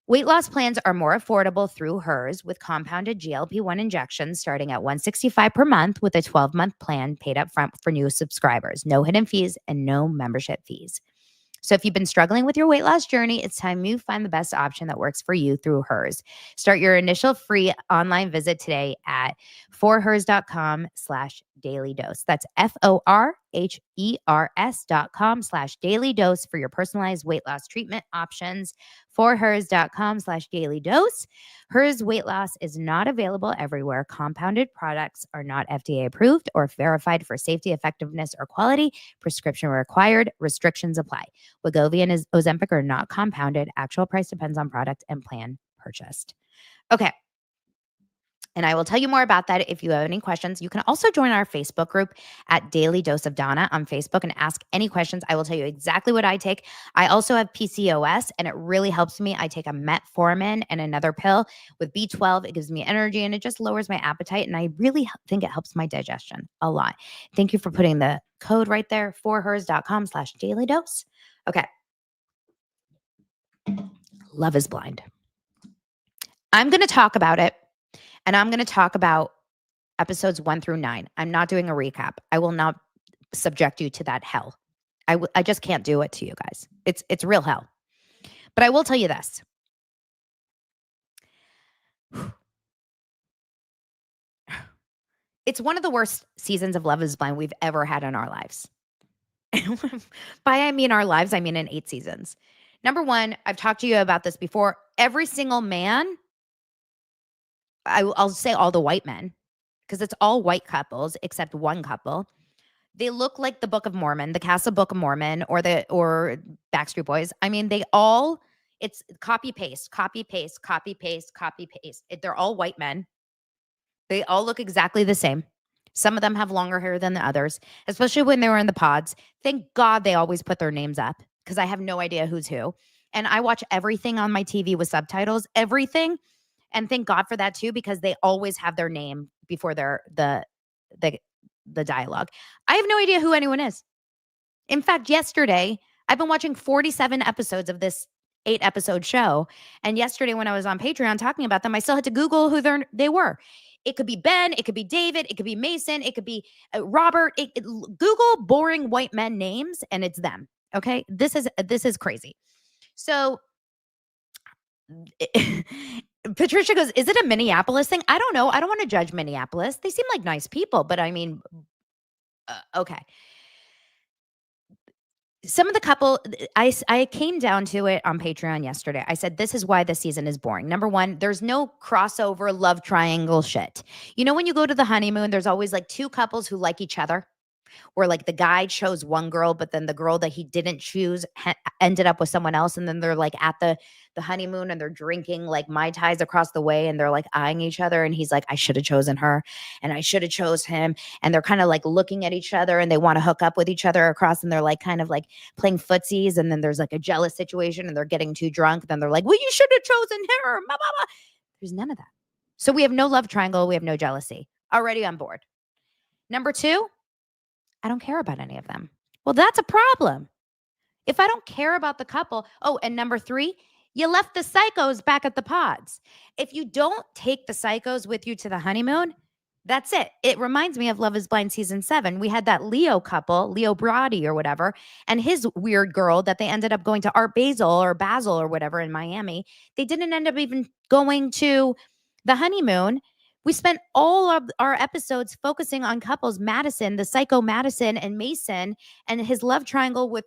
Weight loss plans are more affordable through Hers with compounded GLP-1 injections starting at $165 per month with a 12-month plan paid up front for new subscribers. No hidden fees and no membership fees. So if you've been struggling with your weight loss journey, it's time you find the best option that works for you through Hers. Start your initial free online visit today at forhers.com/dailydose. That's forhers.com/dailydose for your personalized weight loss treatment options. Forhers.com/dailydose. Hers weight loss is not available everywhere. Compounded products are not FDA approved or verified for safety, effectiveness, or quality. Prescription required. Restrictions apply. Wegovy and Ozempic are not compounded. Actual price depends on product and plan purchased. Okay. And I will tell you more about that if you have any questions. You can also join our Facebook group at Daily Dose of Donna on Facebook and ask any questions. I will tell you exactly what I take. I also have PCOS, and it really helps me. I take a metformin and another pill with B12. It gives me energy, and it just lowers my appetite. And I really think it helps my digestion a lot. Thank you for putting the code right there, forhers.com/dailydose. Okay. Love is Blind. I'm going to talk about it. And I'm going to talk about episodes 1 through 9. I'm not doing a recap. I will not subject you to that hell. I just can't do it to you guys. It's real hell. But I will tell you this. It's one of the worst seasons of Love is Blind we've ever had in our lives. By I mean our lives, I mean in 8 seasons. Number one, I've talked to you about this before. Every single man, I'll say all the white men, because it's all white couples except one couple. They look like the Book of Mormon, the cast of Book of Mormon, or Backstreet Boys. I mean, it's copy paste, copy paste, copy paste, copy paste. They're all white men. They all look exactly the same. Some of them have longer hair than the others, especially when they were in the pods. Thank God they always put their names up, because I have no idea who's who. And I watch everything on my TV with subtitles, everything. And thank God for that too, because they always have their name before the dialogue. I have no idea who anyone is. In fact, yesterday, I've been watching 47 episodes of this 8-episode show. And yesterday when I was on Patreon talking about them, I still had to Google who they were. It could be Ben, it could be David, it could be Mason, it could be Robert. Google boring white men names and it's them. Okay? This is crazy. So Patricia goes, is it a Minneapolis thing? I don't know. I don't want to judge Minneapolis. They seem like nice people, but I mean, okay. Some of the couple, I came down to it on Patreon yesterday. I said, this is why the season is boring. Number one, there's no crossover love triangle shit. You know, when you go to the honeymoon, there's always like two couples who like each other, or like the guy chose one girl, but then the girl that he didn't choose ended up with someone else. And then they're like at the honeymoon and they're drinking like Mai Tais across the way and they're like eyeing each other. And he's like, I should have chosen her and I should have chose him. And they're kind of like looking at each other and they want to hook up with each other across, and they're like kind of like playing footsies. And then there's like a jealous situation and they're getting too drunk. Then they're like, well, you should have chosen her. Blah, blah, blah. There's none of that. So we have no love triangle. We have no jealousy. Already on board. Number two, I don't care about any of them. Well, that's a problem. If I don't care about the couple. Oh, and number three, you left the psychos back at the pods. If you don't take the psychos with you to the honeymoon, that's it. It reminds me of Love is Blind season 7. We had that Leo couple, Leo Brody or whatever, and his weird girl that they ended up going to Art Basel or whatever in Miami. They didn't end up even going to the honeymoon. We spent all of our episodes focusing on couples, Madison, the psycho Madison and Mason, and his love triangle with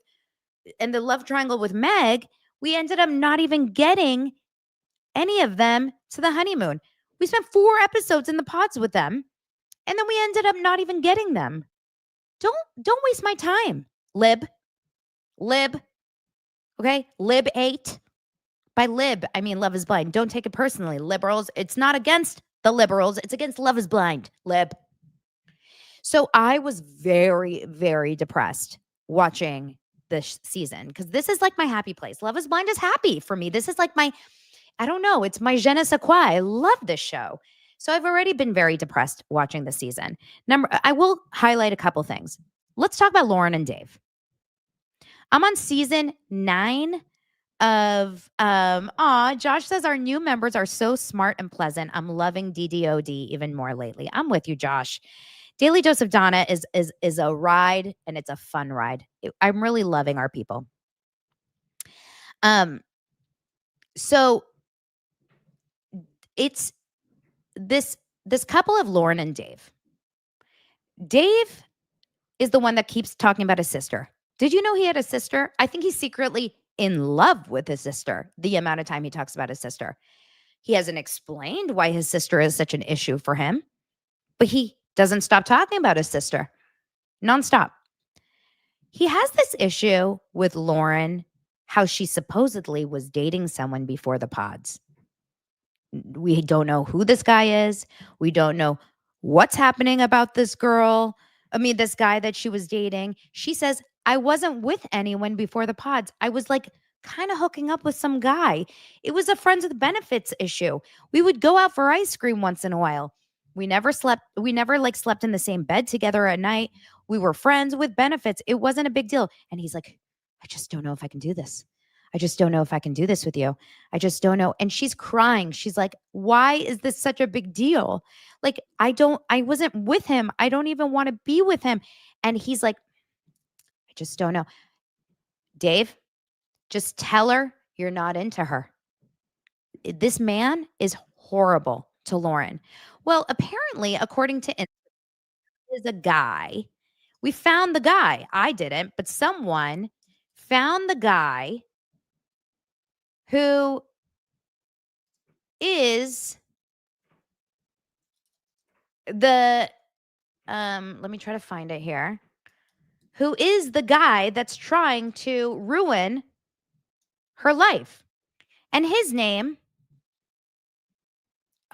Meg. We ended up not even getting any of them to the honeymoon. We spent 4 episodes in the pods with them, and then we ended up not even getting them. Don't waste my time, Lib. Okay? Lib 8. By Lib, I mean Love is Blind. Don't take it personally. Liberals, it's not against the liberals. It's against Love is Blind, Lib. So I was very, very depressed watching this season because this is like my happy place. Love is Blind is happy for me. This is like my, I don't know, it's my je ne sais quoi. I love this show. So I've already been very depressed watching the season. I will highlight a couple things. Let's talk about Lauren and Dave. I'm on season 9 of Josh says our new members are so smart and pleasant. I'm loving DDOD even more lately. I'm with you, Josh. Daily Dose of Donna is a ride, and it's a fun ride. I'm really loving our people. So it's this couple of Lauren and Dave. Dave is the one that keeps talking about his sister. Did you know he had a sister? I think he's secretly in love with his sister, the amount of time he talks about his sister. He hasn't explained why his sister is such an issue for him, but he doesn't stop talking about his sister nonstop. He has this issue with Lauren, how she supposedly was dating someone before the pods. We don't know who this guy is. We don't know what's happening about this girl. This guy that she was dating. She says, I wasn't with anyone before the pods. I was like kind of hooking up with some guy. It was a friends with benefits issue. We would go out for ice cream once in a while. We never slept in the same bed together at night. We were friends with benefits. It wasn't a big deal. And he's like, I just don't know if I can do this. I just don't know if I can do this with you. I just don't know. And she's crying. She's like, why is this such a big deal? Like, I wasn't with him. I don't even want to be with him. And he's like, I just don't know. Dave, just tell her you're not into her. This man is horrible to Lauren. Well, apparently, according to is a guy. We found the guy. I didn't, but someone found the guy who is the let me try to find it here. Who is the guy that's trying to ruin her life? And his name,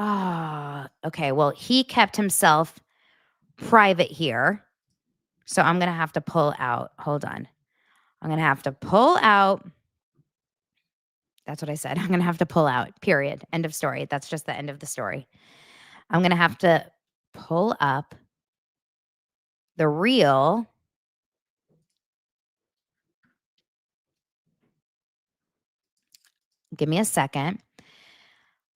okay, well, he kept himself private here. So I'm going to have to pull out. Hold on. I'm going to have to pull out. That's what I said. I'm going to have to pull out, period. End of story. That's just the end of the story. I'm going to have to pull up the real. Give me a second.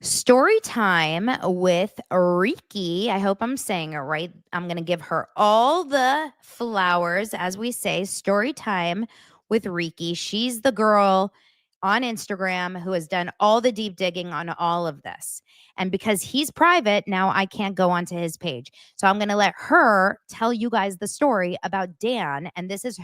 Story time with Riki. I hope I'm saying it right. I'm going to give her all the flowers, as we say. Story time with Riki. She's the girl on Instagram who has done all the deep digging on all of this. And because he's private, now I can't go onto his page. So I'm going to let her tell you guys the story about Dan. And this is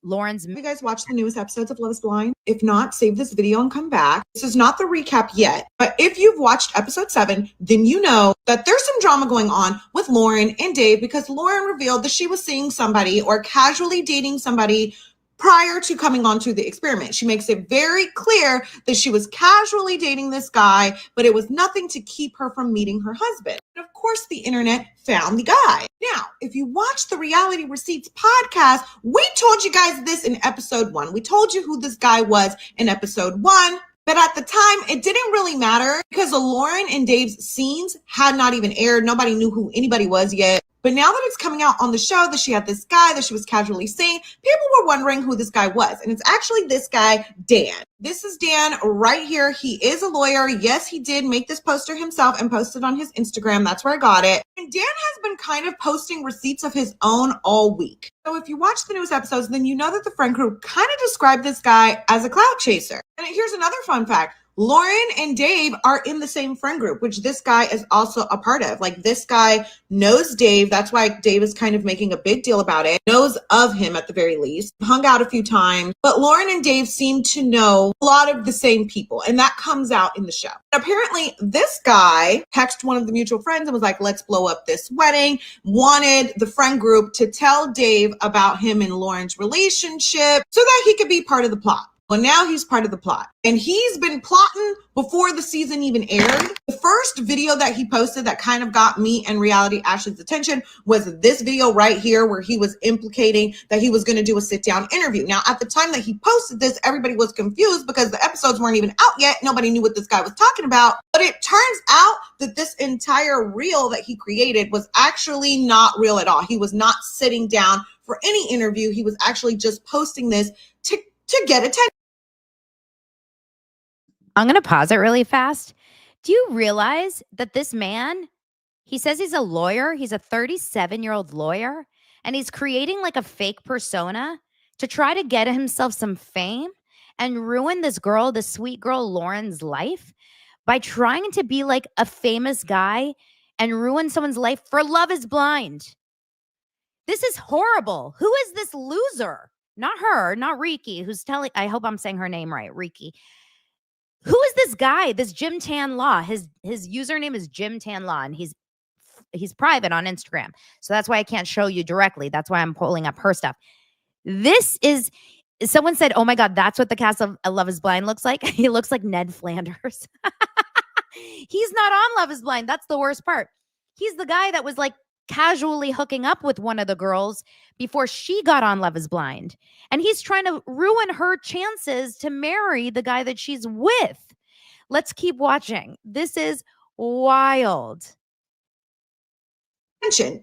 Lauren's.
Have you guys watched the newest episodes of Love is Blind? If not, save this video and come back. This is not the recap yet, but if you've watched episode 7, then you know that there's some drama going on with Lauren and Dave because Lauren revealed that she was seeing somebody or casually dating somebody prior to coming onto the experiment. She makes it very clear that she was casually dating this guy, but it was nothing to keep her from meeting her husband. And of course, the internet found the guy. Now, if you watch the Reality Receipts podcast, we told you guys this in episode 1. We told you who this guy was in episode 1. But at the time, it didn't really matter because the Lauren and Dave's scenes had not even aired. Nobody knew who anybody was yet. But now that it's coming out on the show that she had this guy that she was casually seeing, people were wondering who this guy was. And it's actually this guy, Dan. This is Dan right here. He is a lawyer. Yes, he did make this poster himself and post it on his Instagram. That's where I got it. And Dan has been kind of posting receipts of his own all week. So if you watch the newest episodes, then you know that the friend group kind of described this guy as a clout chaser. And here's another fun fact. Lauren and Dave are in the same friend group, which this guy is also a part of. Like, this guy knows Dave. That's why Dave is kind of making a big deal about it. Knows of him at the very least. Hung out a few times. But Lauren and Dave seem to know a lot of the same people. And that comes out in the show. Apparently, this guy texted one of the mutual friends and was like, let's blow up this wedding. Wanted the friend group to tell Dave about him and Lauren's relationship so that he could be part of the plot. Well, now he's part of the plot. And he's been plotting before the season even aired. The first video that he posted that kind of got me and Reality Ashley's attention was this video right here where he was implicating that he was going to do a sit-down interview. Now, at the time that he posted this, everybody was confused because the episodes weren't even out yet. Nobody knew what this guy was talking about. But it turns out that this entire reel that he created was actually not real at all. He was not sitting down for any interview. He was actually just posting this to get attention.
I'm going to pause it really fast. Do you realize that this man, he says he's a lawyer. He's a 37-year-old lawyer, and he's creating like a fake persona to try to get himself some fame and ruin this girl, this sweet girl, Lauren's life by trying to be like a famous guy and ruin someone's life for Love is Blind. This is horrible. Who is this loser? Not her, not Riki, who's telling, I hope I'm saying her name right, Riki. Who is this guy, this Jim Tan Law? His username is Jim Tan Law, and he's private on Instagram. So that's why I can't show you directly. That's why I'm pulling up her stuff. This is, someone said, oh my God, that's what the cast of Love is Blind looks like. He looks like Ned Flanders. He's not on Love is Blind. That's the worst part. He's the guy that was like casually hooking up with one of the girls before she got on Love is Blind. And he's trying to ruin her chances to marry the guy that she's with. Let's keep watching. This is wild.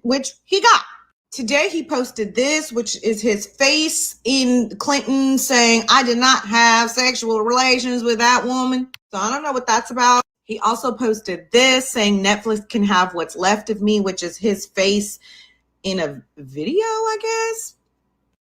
Which he got. Today he posted this, which is his face in Clinton saying, I did not have sexual relations with that woman. So I don't know what that's about. He also posted this saying Netflix can have what's left of me, which is his face in a video, I guess.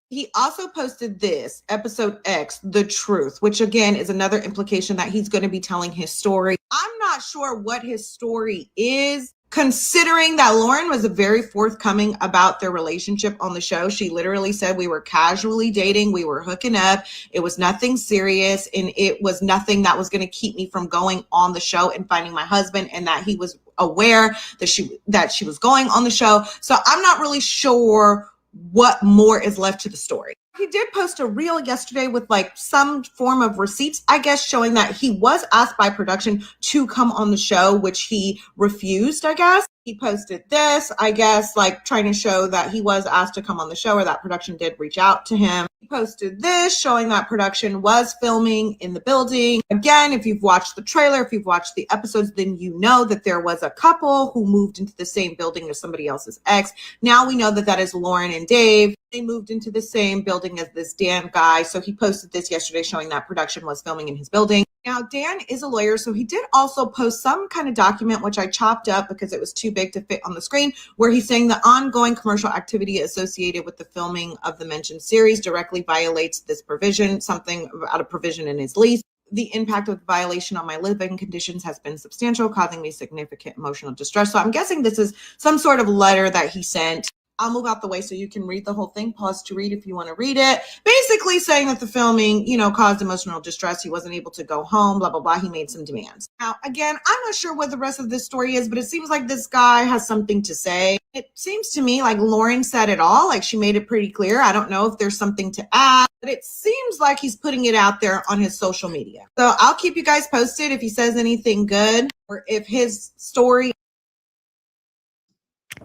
He also posted this, episode X, The Truth, which again is another implication that he's going to be telling his story. I'm not sure what his story is, Considering that Lauren was very forthcoming about their relationship on the show. She literally said we were casually dating, we were hooking up, it was nothing serious, and it was nothing that was going to keep me from going on the show and finding my husband, and that he was aware that she was going on the show. So I'm not really sure what more is left to the story. He did post a reel yesterday with like some form of receipts, I guess, showing that he was asked by production to come on the show, which he refused, I guess. He posted this, I guess, like trying to show that he was asked to come on the show, or that production did reach out to him. He posted this showing that production was filming in the building. Again, if you've watched the trailer, if you've watched the episodes, then you know that there was a couple who moved into the same building as somebody else's ex. Now we know that that is Lauren and Dave. They moved into the same building as this Dan guy. So he posted this yesterday showing that production was filming in his building. Now, Dan is a lawyer, so he did also post some kind of document, which I chopped up because it was too big to fit on the screen, where he's saying the ongoing commercial activity associated with the filming of the mentioned series directly violates this provision, something about a provision in his lease. The impact of the violation on my living conditions has been substantial, causing me significant emotional distress. So I'm guessing this is some sort of letter that he sent. I'll move out the way so you can read the whole thing. Pause to read if you want to read it. Basically saying that the filming, caused emotional distress. He wasn't able to go home, blah, blah, blah. He made some demands. Now, again, I'm not sure what the rest of this story is, but it seems like this guy has something to say. It seems to me like Lauren said it all. Like, she made it pretty clear. I don't know if there's something to add, but it seems like he's putting it out there on his social media. So I'll keep you guys posted if he says anything good, or if his story.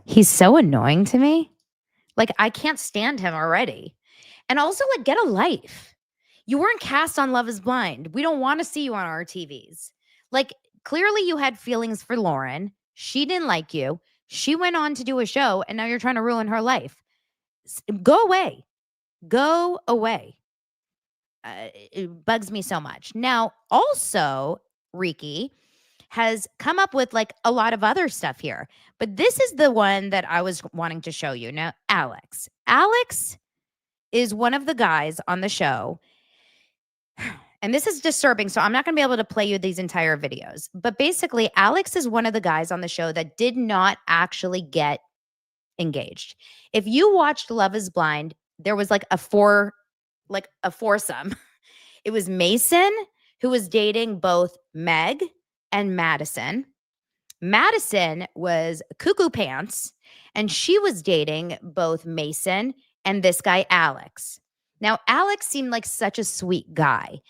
He's so annoying to me. Like, I can't stand him already. And also, like, get a life. You weren't cast on Love is Blind. We don't want to see you on our TVs. Like, clearly you had feelings for Lauren. She didn't like you. She went on to do a show, and now you're trying to ruin her life. Go away. Go away. It bugs me so much. Now, also, Riki has come up with like a lot of other stuff here, but this is the one that I was wanting to show you. Now, Alex is one of the guys on the show, and this is disturbing, so I'm not going to be able to play you these entire videos, but basically Alex is one of the guys on the show that did not actually get engaged. If you watched Love is Blind, there was like a foursome. It was Mason, who was dating both Meg and Madison. Madison was Cuckoo Pants, and she was dating both Mason and this guy, Alex. Now, Alex seemed like such a sweet guy.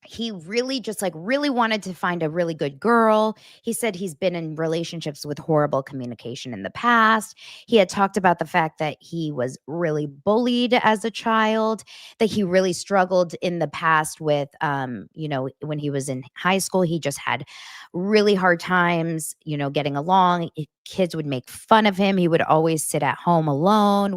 He really just like really wanted to find a really good girl. He said he's been in relationships with horrible communication in the past. He had talked about the fact that he was really bullied as a child, that he really struggled in the past with, when he was in high school, he just had really hard times, getting along. Kids would make fun of him. He would always sit at home alone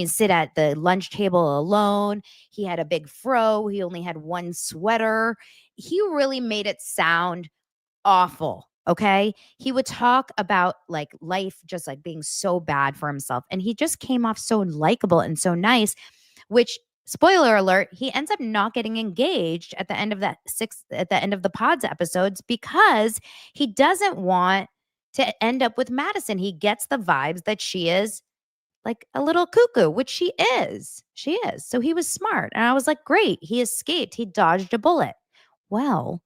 sit at the lunch table alone. He had a big fro. He only had one sweater. He really made it sound awful. Okay. He would talk about like life just like being so bad for himself. And he just came off so likable and so nice, which, spoiler alert, he ends up not getting engaged at the end of the Pods episodes because he doesn't want to end up with Madison. He gets the vibes that she is like a little cuckoo, which she is. She is. So he was smart. And I was like, great. He escaped. He dodged a bullet. Well,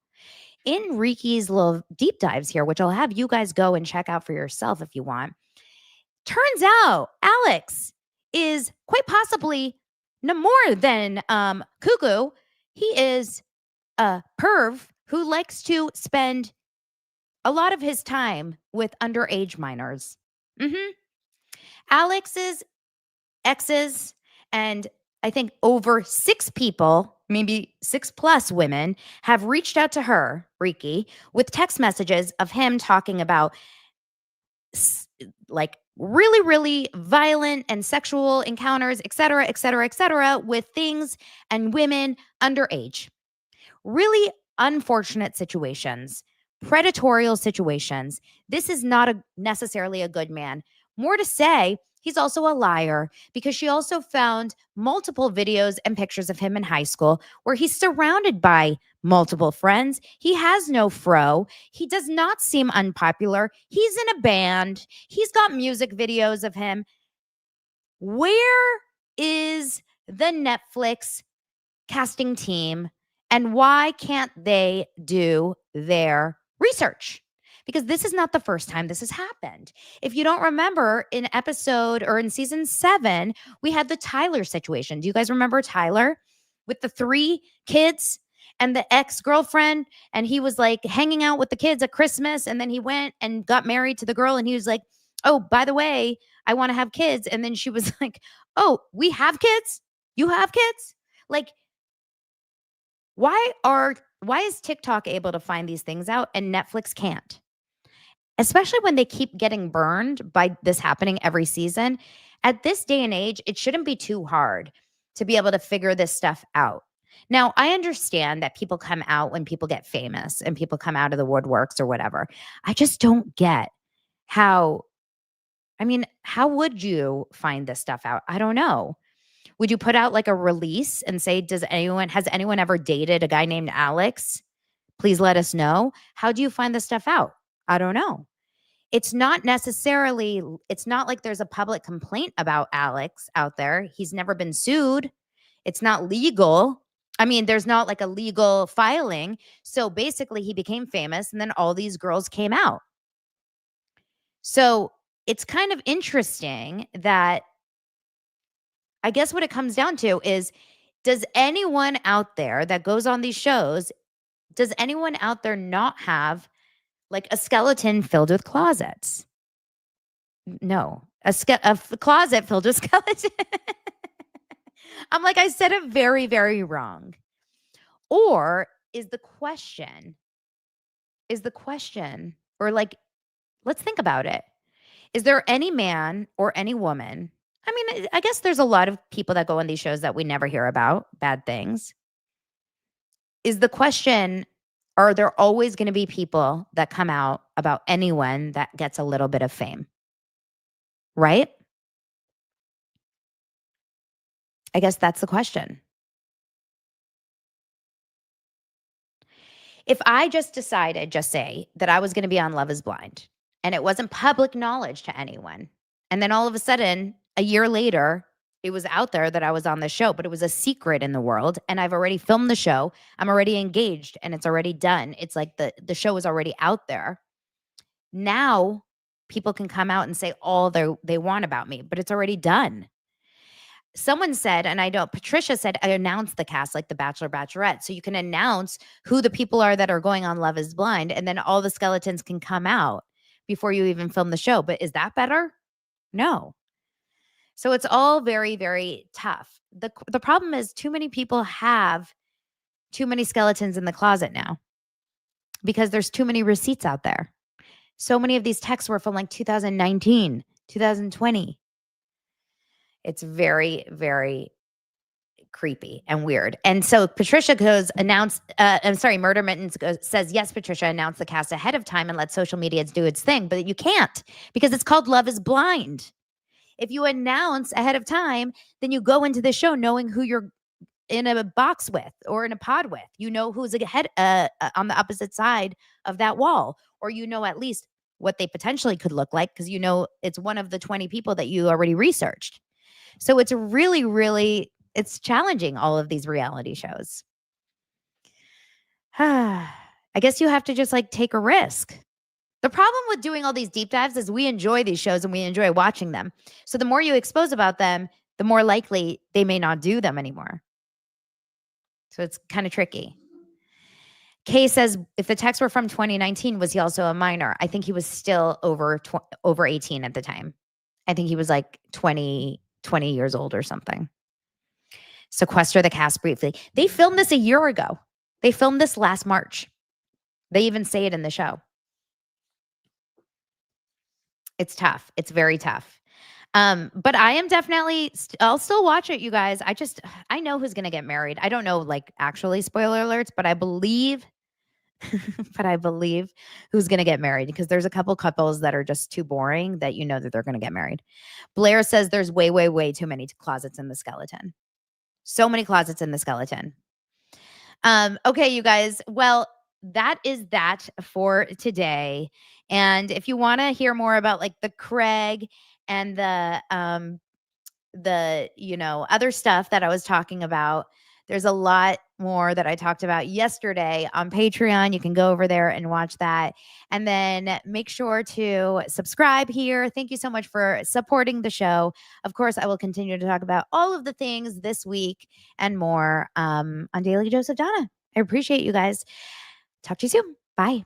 in Riki's little deep dives here, which I'll have you guys go and check out for yourself if you want, turns out Alex is quite possibly no more than cuckoo. He is a perv who likes to spend a lot of his time with underage minors. Alex's exes, and I think over 6 people, maybe 6+ women, have reached out to her, Riki, with text messages of him talking about like really, really violent and sexual encounters, et cetera, with things and women underage. Really unfortunate situations, predatorial situations. This is not necessarily a good man. More to say, He's also a liar because she also found multiple videos and pictures of him in high school where he's surrounded by multiple friends. He has no fro. He does not seem unpopular. He's in a band. He's got music videos of him. Where is the Netflix casting team and why can't they do their research? Because this is not the first time this has happened. If you don't remember, in episode or in season 7, we had the Tyler situation. Do you guys remember Tyler with the 3 kids and the ex-girlfriend? And he was like hanging out with the kids at Christmas. And then he went and got married to the girl. And he was like, oh, by the way, I want to have kids. And then she was like, oh, we have kids? You have kids? Like, why is TikTok able to find these things out and Netflix can't? Especially when they keep getting burned by this happening every season. At this day and age, it shouldn't be too hard to be able to figure this stuff out. Now, I understand that people come out when people get famous and people come out of the woodworks or whatever. I just don't get how would you find this stuff out? I don't know. Would you put out like a release and say, has anyone ever dated a guy named Alex? Please let us know. How do you find this stuff out? I don't know. It's not like there's a public complaint about Alex out there. He's never been sued. It's not legal. I mean, there's not like a legal filing. So basically he became famous and then all these girls came out. So it's kind of interesting that I guess what it comes down to is, does anyone out there that goes on these shows, does anyone out there not have like a skeleton filled with closets? No, a closet filled with skeleton. I'm like, I said it very, very wrong. Or is the question, or like, let's think about it. Is there any man or any woman? I mean, I guess there's a lot of people that go on these shows that we never hear about, bad things. Is the question, are there always going to be people that come out about anyone that gets a little bit of fame? Right? I guess that's the question. If I just decided, say, that I was going to be on Love is Blind and it wasn't public knowledge to anyone, and then all of a sudden, a year later, it was out there that I was on the show, but it was a secret in the world. And I've already filmed the show. I'm already engaged and it's already done. It's like the show is already out there. Now people can come out and say all they want about me, but it's already done. Someone said, and I know Patricia said, I announced the cast like the Bachelor, Bachelorette. So you can announce who the people are that are going on Love is Blind. And then all the skeletons can come out before you even film the show. But is that better? No. So it's all very, very tough. The problem is too many people have too many skeletons in the closet now because there's too many receipts out there. So many of these texts were from like 2019, 2020. It's very, very creepy and weird. And so Patricia Murder Mittens says, yes, Patricia, announced the cast ahead of time and let social media do its thing, but you can't because it's called Love is Blind. If you announce ahead of time, then you go into the show knowing who you're in a box with or in a pod with. You know who's ahead on the opposite side of that wall, or you know at least what they potentially could look like because you know it's one of the 20 people that you already researched. So it's really, really, it's challenging, all of these reality shows. I guess you have to just like take a risk. The problem with doing all these deep dives is we enjoy these shows and we enjoy watching them. So the more you expose about them, the more likely they may not do them anymore. So it's kind of tricky. Kay says, if the texts were from 2019, was he also a minor? I think he was still over 18 at the time. I think he was like 20 years old or something. Sequester the cast briefly. They filmed this a year ago. They filmed this last March. They even say it in the show. It's tough. It's very tough. But I am definitely, I'll still watch it, you guys. I know who's going to get married. I don't know, like, actually, spoiler alerts, but I believe but I believe who's going to get married, because there's a couple couples that are just too boring that you know that they're going to get married. Blair says there's way, way, way too many closets in the skeleton. So many closets in the skeleton. Okay, you guys. Well, that is that for today. And if you want to hear more about like the Craig and the other stuff that I was talking about, there's a lot more that I talked about yesterday on Patreon. You can go over there and watch that. And then make sure to subscribe here. Thank you so much for supporting the show. Of course, I will continue to talk about all of the things this week and more on Daily Dose of Donna. I appreciate you guys. Talk to you soon. Bye.